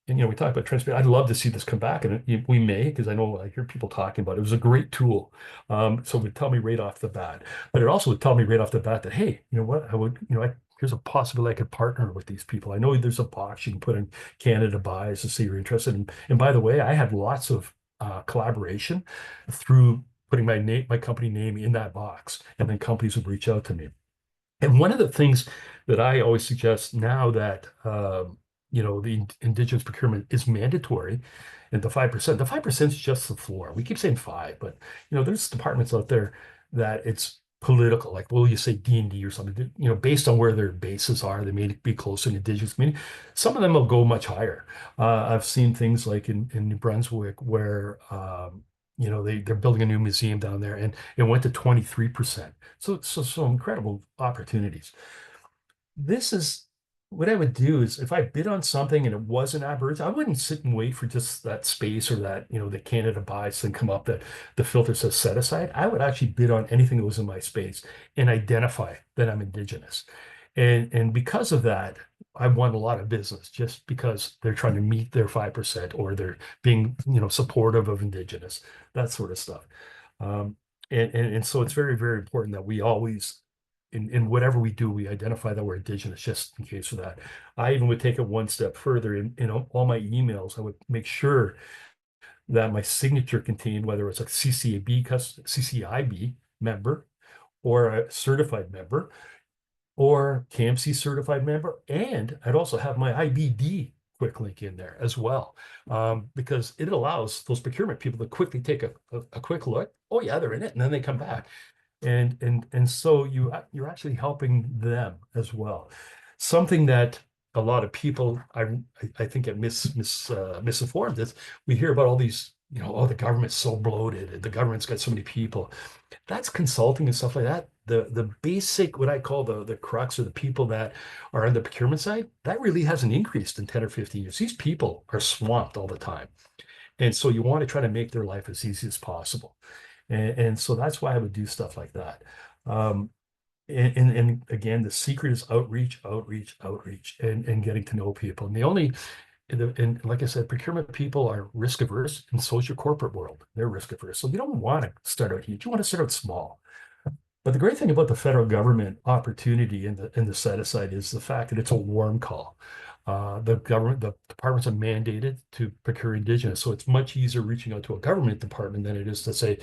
We talk about transparency. I'd love to see this come back, and we may, because I know I hear people talking about it. It was a great tool. So it would tell me right off the bat, but it also would tell me right off the bat that, hey, you know what, here's a possibility I could partner with these people. I know there's a box you can put in Canada Buys to see you're interested. And by the way, I had lots of collaboration through putting my company name in that box, and then companies would reach out to me. And one of the things that I always suggest now that the Indigenous procurement is mandatory, and the 5% is just the floor. We keep saying 5, but there's departments out there that it's political, like, well, you say D&D or something, based on where their bases are, they may be close to an Indigenous community. Some of them will go much higher. I've seen things like in New Brunswick where they're building a new museum down there, and it went to 23%. So incredible opportunities. This is what I would do is, if I bid on something and it wasn't Aboriginal, I wouldn't sit and wait for just that space, or that, the Canada Buys thing come up that the filter says set aside. I would actually bid on anything that was in my space and identify that I'm Indigenous. And because of that, I won a lot of business just because they're trying to meet their 5% or they're being, supportive of Indigenous, that sort of stuff. And so it's very, very important that we always, in whatever we do, we identify that we're Indigenous just in case of that. I even would take it one step further. In all my emails, I would make sure that my signature contained whether it's a CCIB member or a certified member or KMC certified member. And I'd also have my IBD quick link in there as well, because it allows those procurement people to quickly take a quick look. Oh yeah, they're in it, and then they come back. And so you're actually helping them as well. Something that a lot of people I think get misinformed is we hear about all these, oh, the government's so bloated and the government's got so many people. That's consulting and stuff like that. The basic, what I call the crux, or the people that are on the procurement side, that really hasn't increased in 10 or 15 years. These people are swamped all the time. And so you want to try to make their life as easy as possible. And so that's why I would do stuff like that. And again, the secret is outreach, and getting to know people. And like I said, procurement people are risk averse, and so is your corporate world. They're risk averse. So you don't want to start out huge. You want to start out small. But the great thing about the federal government opportunity in the set aside is the fact that it's a warm call. The departments are mandated to procure Indigenous, so it's much easier reaching out to a government department than it is to say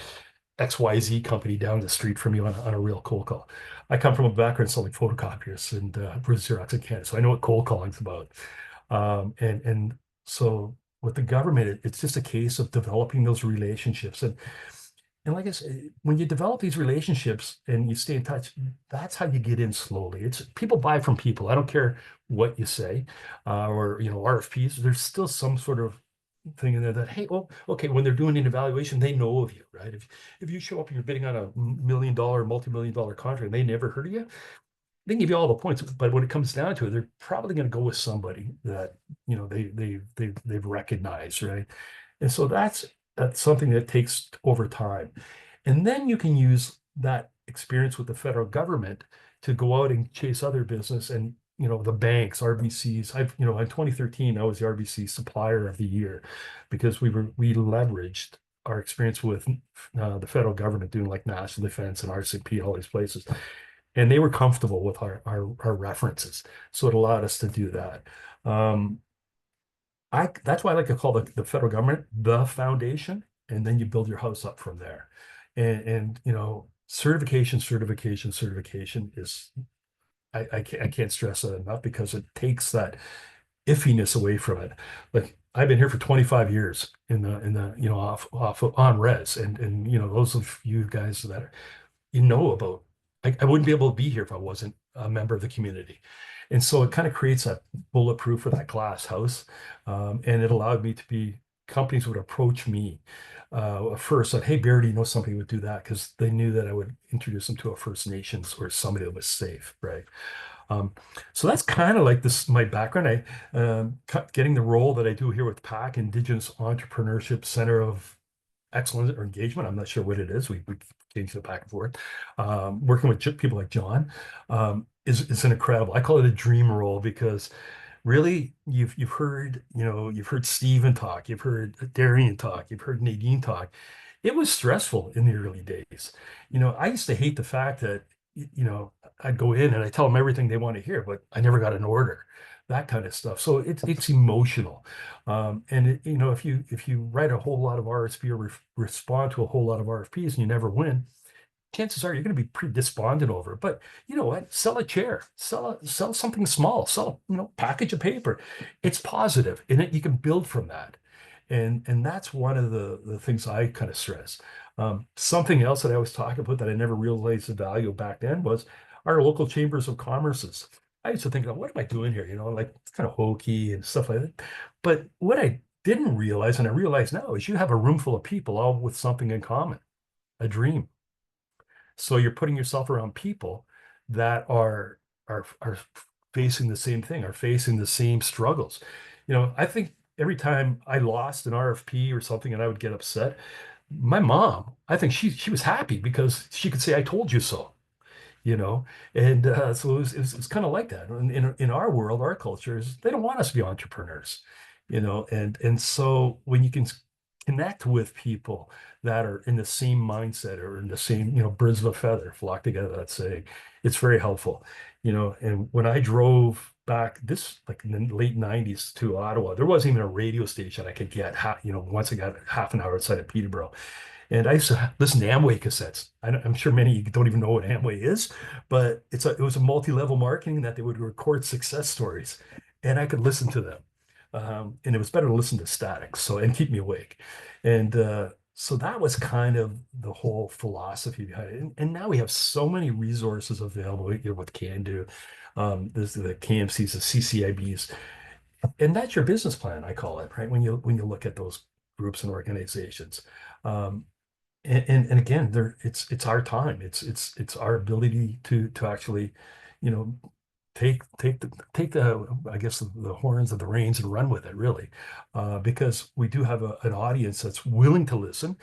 XYZ company down the street from you on a real cold call. I come from a background selling photocopiers and for Xerox in Canada, so I know what cold calling's about. And so with the government, it's just a case of developing those relationships. And like I said, when you develop these relationships and you stay in touch, that's how you get in slowly. It's people buy from people. I don't care what you say, or RFPs. There's still some sort of thing in there that, hey, well, okay, when they're doing an evaluation, they know of you, right? If you show up and you're bidding on a $1 million, multi-million-dollar contract, and they never heard of you, they can give you all the points. But when it comes down to it, they're probably going to go with somebody that they've recognized, right? And so that's something that takes over time. And then you can use that experience with the federal government to go out and chase other business and, the banks, RBCs. In 2013, I was the RBC Supplier of the Year because we leveraged our experience with the federal government doing like national defense and RCP, all these places. And they were comfortable with our references. So it allowed us to do that. That's why I like to call the federal government the foundation, and then you build your house up from there. And certification is, I can't stress that enough because it takes that iffiness away from it. Like I've been here for 25 years in the off on res, and those of you guys that are, about, I wouldn't be able to be here if I wasn't a member of the community. And so it kind of creates that bulletproof for that glass house. And it allowed me to be, companies would approach me first, like, hey, Barry, do you know somebody who would do that? Because they knew that I would introduce them to a First Nations or somebody that was safe, right? So that's kind of like my background. Getting the role that I do here with PAC, Indigenous Entrepreneurship Center of Excellence or Engagement. I'm not sure what it is. We change it back and forth. Working with people like John is an incredible. I call it a dream role because really you've heard Stephen talk, you've heard Darian talk, you've heard Nadine talk. It was stressful in the early days. I used to hate the fact that I'd go in and I tell them everything they want to hear, but I never got an order, that kind of stuff. So it's emotional. And if you write a whole lot of RSP or respond to a whole lot of RFPs and you never win, chances are you're going to be pretty despondent over it. But you know what? Sell a chair, sell something small, sell package of paper. It's positive, and you can build from that. And that's one of the things I kind of stress. Something else that I was talking about that I never realized the value of back then was our local chambers of commerces. I used to think, what am I doing here? Like it's kind of hokey and stuff like that. But what I didn't realize, and I realize now, is you have a room full of people all with something in common, a dream. So you're putting yourself around people that are facing the same thing, are facing the same struggles. I think every time I lost an RFP or something and I would get upset, my mom, I think she was happy because she could say, I told you so. And so it was kind of like that. In our world, our cultures, they don't want us to be entrepreneurs, and so when you can connect with people that are in the same mindset or in the same, birds of a feather flock together, let's say, it's very helpful. And when I drove back this, like in the late 90s to Ottawa, there wasn't even a radio station I could get, once I got half an hour outside of Peterborough. And I used to listen to Amway cassettes. I'm sure many of you don't even know what Amway is, but it was a multi-level marketing that they would record success stories, and I could listen to them. And it was better to listen to static, and keep me awake. And so that was kind of the whole philosophy behind it. And now we have so many resources available, with Cando, there's the KMCs, the CCIBs, and that's your business plan, I call it, right? When you look at those groups and organizations. And again, it's our time. It's our ability to actually, take the I guess the horns of the reins and run with it, really, because we do have an audience that's willing to listen.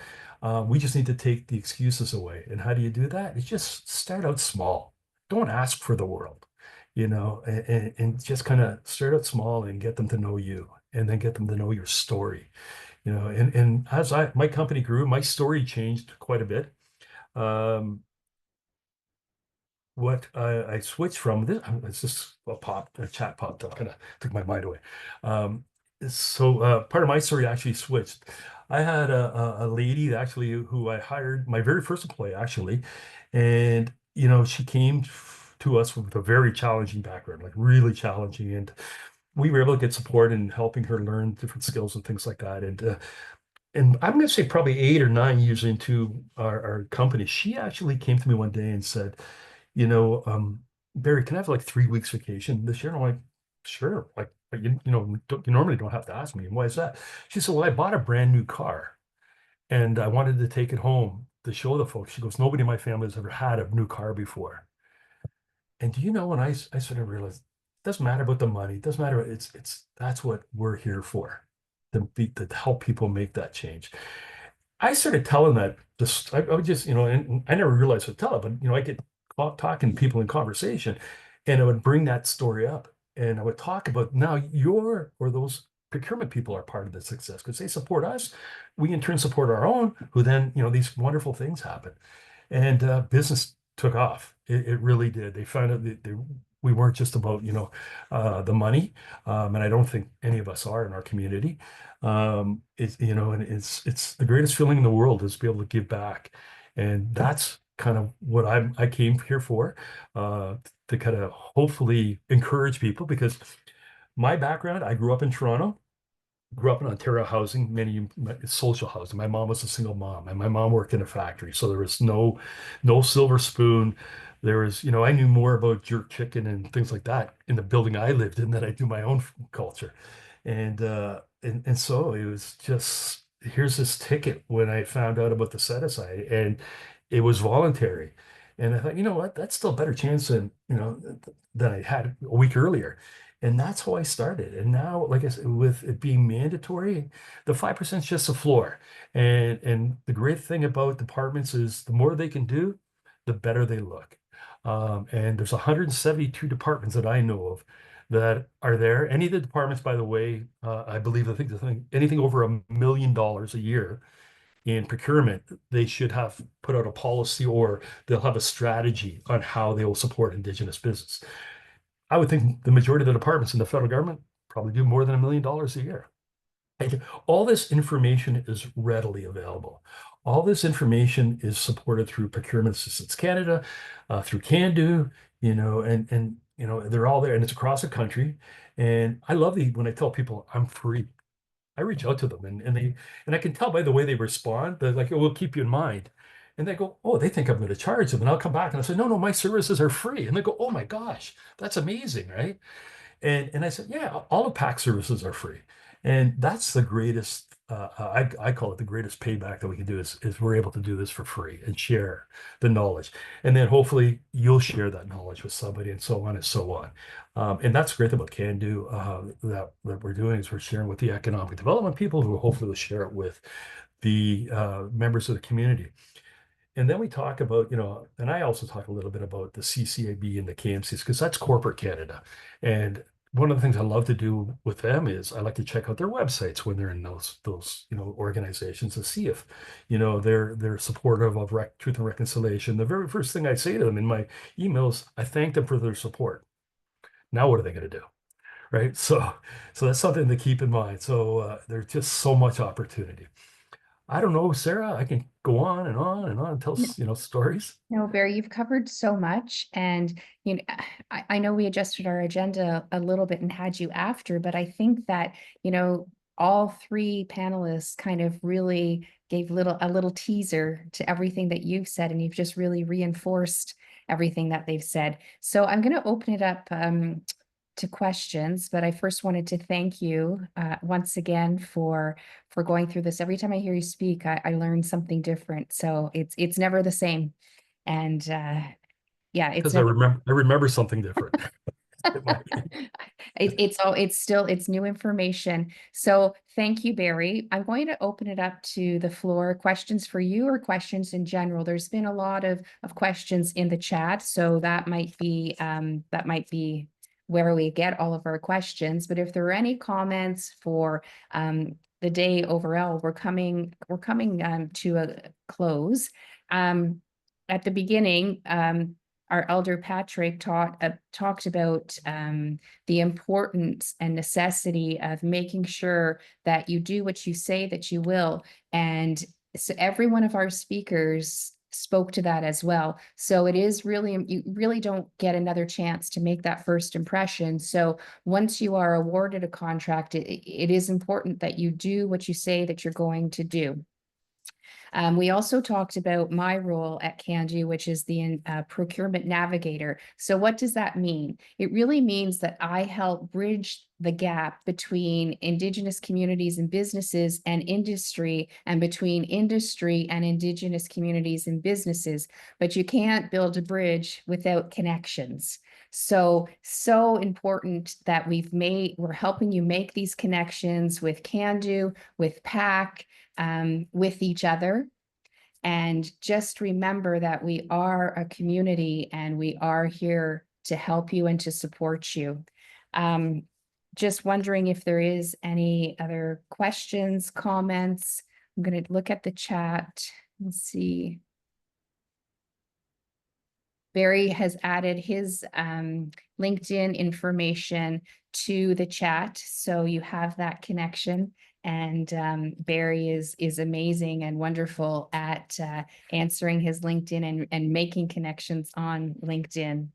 We just need to take the excuses away. And how do you do that? It's just start out small. Don't ask for the world, and just kind of start out small and get them to know you, and then get them to know your story. And as my company grew, my story changed quite a bit. What I switched from this, it's just a chat popped up, kind of took my mind away. So part of my story actually switched. I had a lady actually who I hired, my very first employee actually, and she came to us with a very challenging background, like really challenging, and we were able to get support in helping her learn different skills and things like that. And I'm going to say probably 8 or 9 years into our company, she actually came to me one day and said, Barry, can I have like 3 weeks vacation this year? And I'm like, sure. Like, but you normally don't have to ask me. And why is that? She said, well, I bought a brand new car and I wanted to take it home to show the folks. She goes, nobody in my family has ever had a new car before. And do you know, when I sort of realized, it doesn't matter about the money, it doesn't matter. That's what we're here for, to help people make that change. I started telling that, I would just, and I never realized to tell it, but, I get talking to people in conversation, and I would bring that story up, and I would talk about, now those procurement people are part of the success because they support us. We in turn support our own, who then, these wonderful things happen. And business took off. It really did. They found out that we weren't just about, the money. And I don't think any of us are in our community. And it's the greatest feeling in the world is to be able to give back. And that's kind of what I came here for, to kind of hopefully encourage people, because my background, I grew up in Toronto. Grew up in Ontario housing, many social housing. My mom was a single mom, and my mom worked in a factory, so there was no silver spoon. There was, I knew more about jerk chicken and things like that in the building I lived in than I do my own culture, and so it was just, here's this ticket when I found out about the set aside, and it was voluntary, and I thought, you know what, that's still a better chance than than I had a week earlier. And that's how I started. And now, like I said, with it being mandatory, the 5% is just a floor. And the great thing about departments is the more they can do, the better they look. And there's 172 departments that I know of that are there. Any of the departments, by the way, I believe, I think the thing, anything over $1 million a year in procurement, they should have put out a policy, or they'll have a strategy on how they will support Indigenous business. I would think the majority of the departments in the federal government probably do more than $1 million a year. And all this information is readily available. All this information is supported through Procurement Assistance Canada, through Cando, and they're all there, and it's across the country. And I love when I tell people I'm free. I reach out to them, and I can tell by the way they respond. They're like, "Oh, we'll keep you in mind." And they go, "Oh, they think I'm going to charge them." And I'll come back and I say, "No, my services are free." And they go, "Oh my gosh, that's amazing, right?" And I said, "Yeah, all of PAC services are free." And that's the greatest, I call it the greatest payback that we can do, is we're able to do this for free and share the knowledge. And then hopefully you'll share that knowledge with somebody, and so on and so on. And that's great about Cando, that we're doing, is we're sharing with the economic development people, who hopefully will share it with the members of the community. And then we talk about, and I also talk a little bit about the CCAB and the KMCs, because that's corporate Canada. And one of the things I love to do with them is I like to check out their websites when they're in those organizations to see if they're supportive of truth and reconciliation. The very first thing I say to them in my emails, I thank them for their support. Now what are they going to do? Right. So that's something to keep in mind. So there's just so much opportunity. I don't know, Sarah, I can go on and on and on and tell, stories. No, Barry, you've covered so much. And, I know we adjusted our agenda a little bit and had you after, but I think that, all three panelists kind of really gave a little teaser to everything that you've said, and you've just really reinforced everything that they've said. So I'm going to open it up to questions, but I first wanted to thank you once again for going through this. Every time I hear you speak, I learn something different. So it's never the same. And yeah, Because I remember something different. It's new information. So thank you, Barry. I'm going to open it up to the floor. Questions for you or questions in general? There's been a lot of questions in the chat, so that might be where we get all of our questions. But if there are any comments for the day overall, we're coming to a close. At the beginning, our elder Patrick talked about the importance and necessity of making sure that you do what you say that you will. And so every one of our speakers spoke to that as well. So it is really, you really don't get another chance to make that first impression. So once you are awarded a contract, it is important that you do what you say that you're going to do. We also talked about my role at Cando, which is the procurement navigator. So what does that mean? It really means that I help bridge the gap between Indigenous communities and businesses and industry, and between industry and Indigenous communities and businesses. But you can't build a bridge without connections. So important that we're helping you make these connections with Cando, with PAC, with each other. And just remember that we are a community and we are here to help you and to support you. Just wondering if there is any other questions, comments. I'm going to look at the chat and see. Barry has added his LinkedIn information to the chat, so you have that connection. And Barry is amazing and wonderful at answering his LinkedIn and making connections on LinkedIn.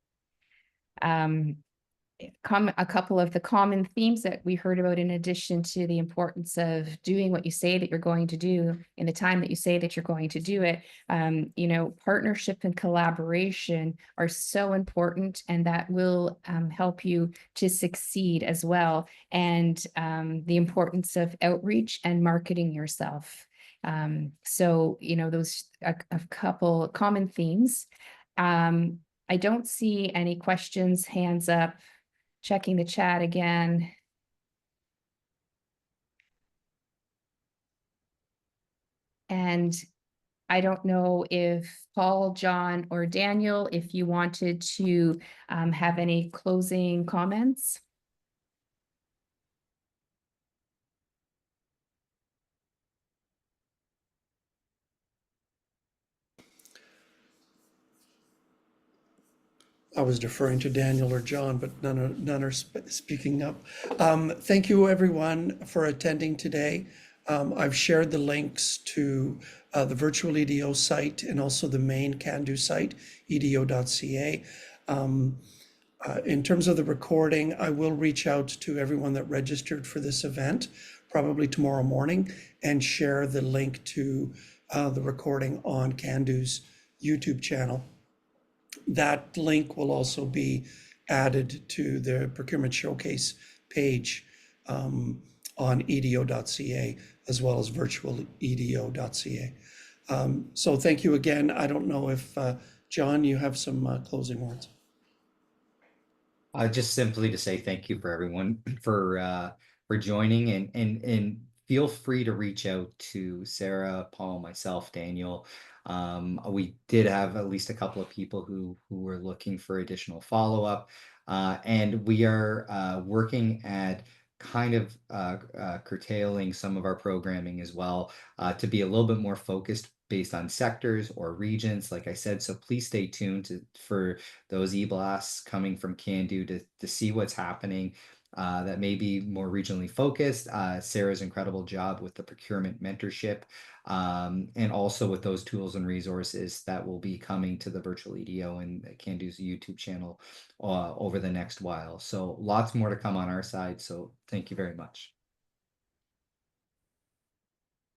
A couple of the common themes that we heard about, in addition to the importance of doing what you say that you're going to do in the time that you say that you're going to do it, partnership and collaboration are so important, and that will help you to succeed as well. And the importance of outreach and marketing yourself. So, those a couple common themes. I don't see any questions, hands up. Checking the chat again. And I don't know if Paul, John, or Daniel, if you wanted to have any closing comments. I was deferring to Daniel or John, but none are speaking up. Thank you, everyone, for attending today. I've shared the links to the virtual EDO site and also the main Cando site, edo.ca. In terms of the recording, I will reach out to everyone that registered for this event, probably tomorrow morning, and share the link to the recording on Cando's YouTube channel. That link will also be added to the procurement showcase page on edo.ca, as well as virtualedo.ca. So thank you again. I don't know if, John, you have some closing words. Just simply to say thank you for everyone for joining and feel free to reach out to Sarah, Paul, myself, Daniel. We did have at least a couple of people who were looking for additional follow-up, and we are working at kind of curtailing some of our programming as well, to be a little bit more focused based on sectors or regions, like I said. So please stay tuned for those e-blasts coming from Cando to see what's happening. That may be more regionally focused. Sarah's incredible job with the procurement mentorship, and also with those tools and resources that will be coming to the virtual EDO and Cando's YouTube channel over the next while. So lots more to come on our side. So thank you very much.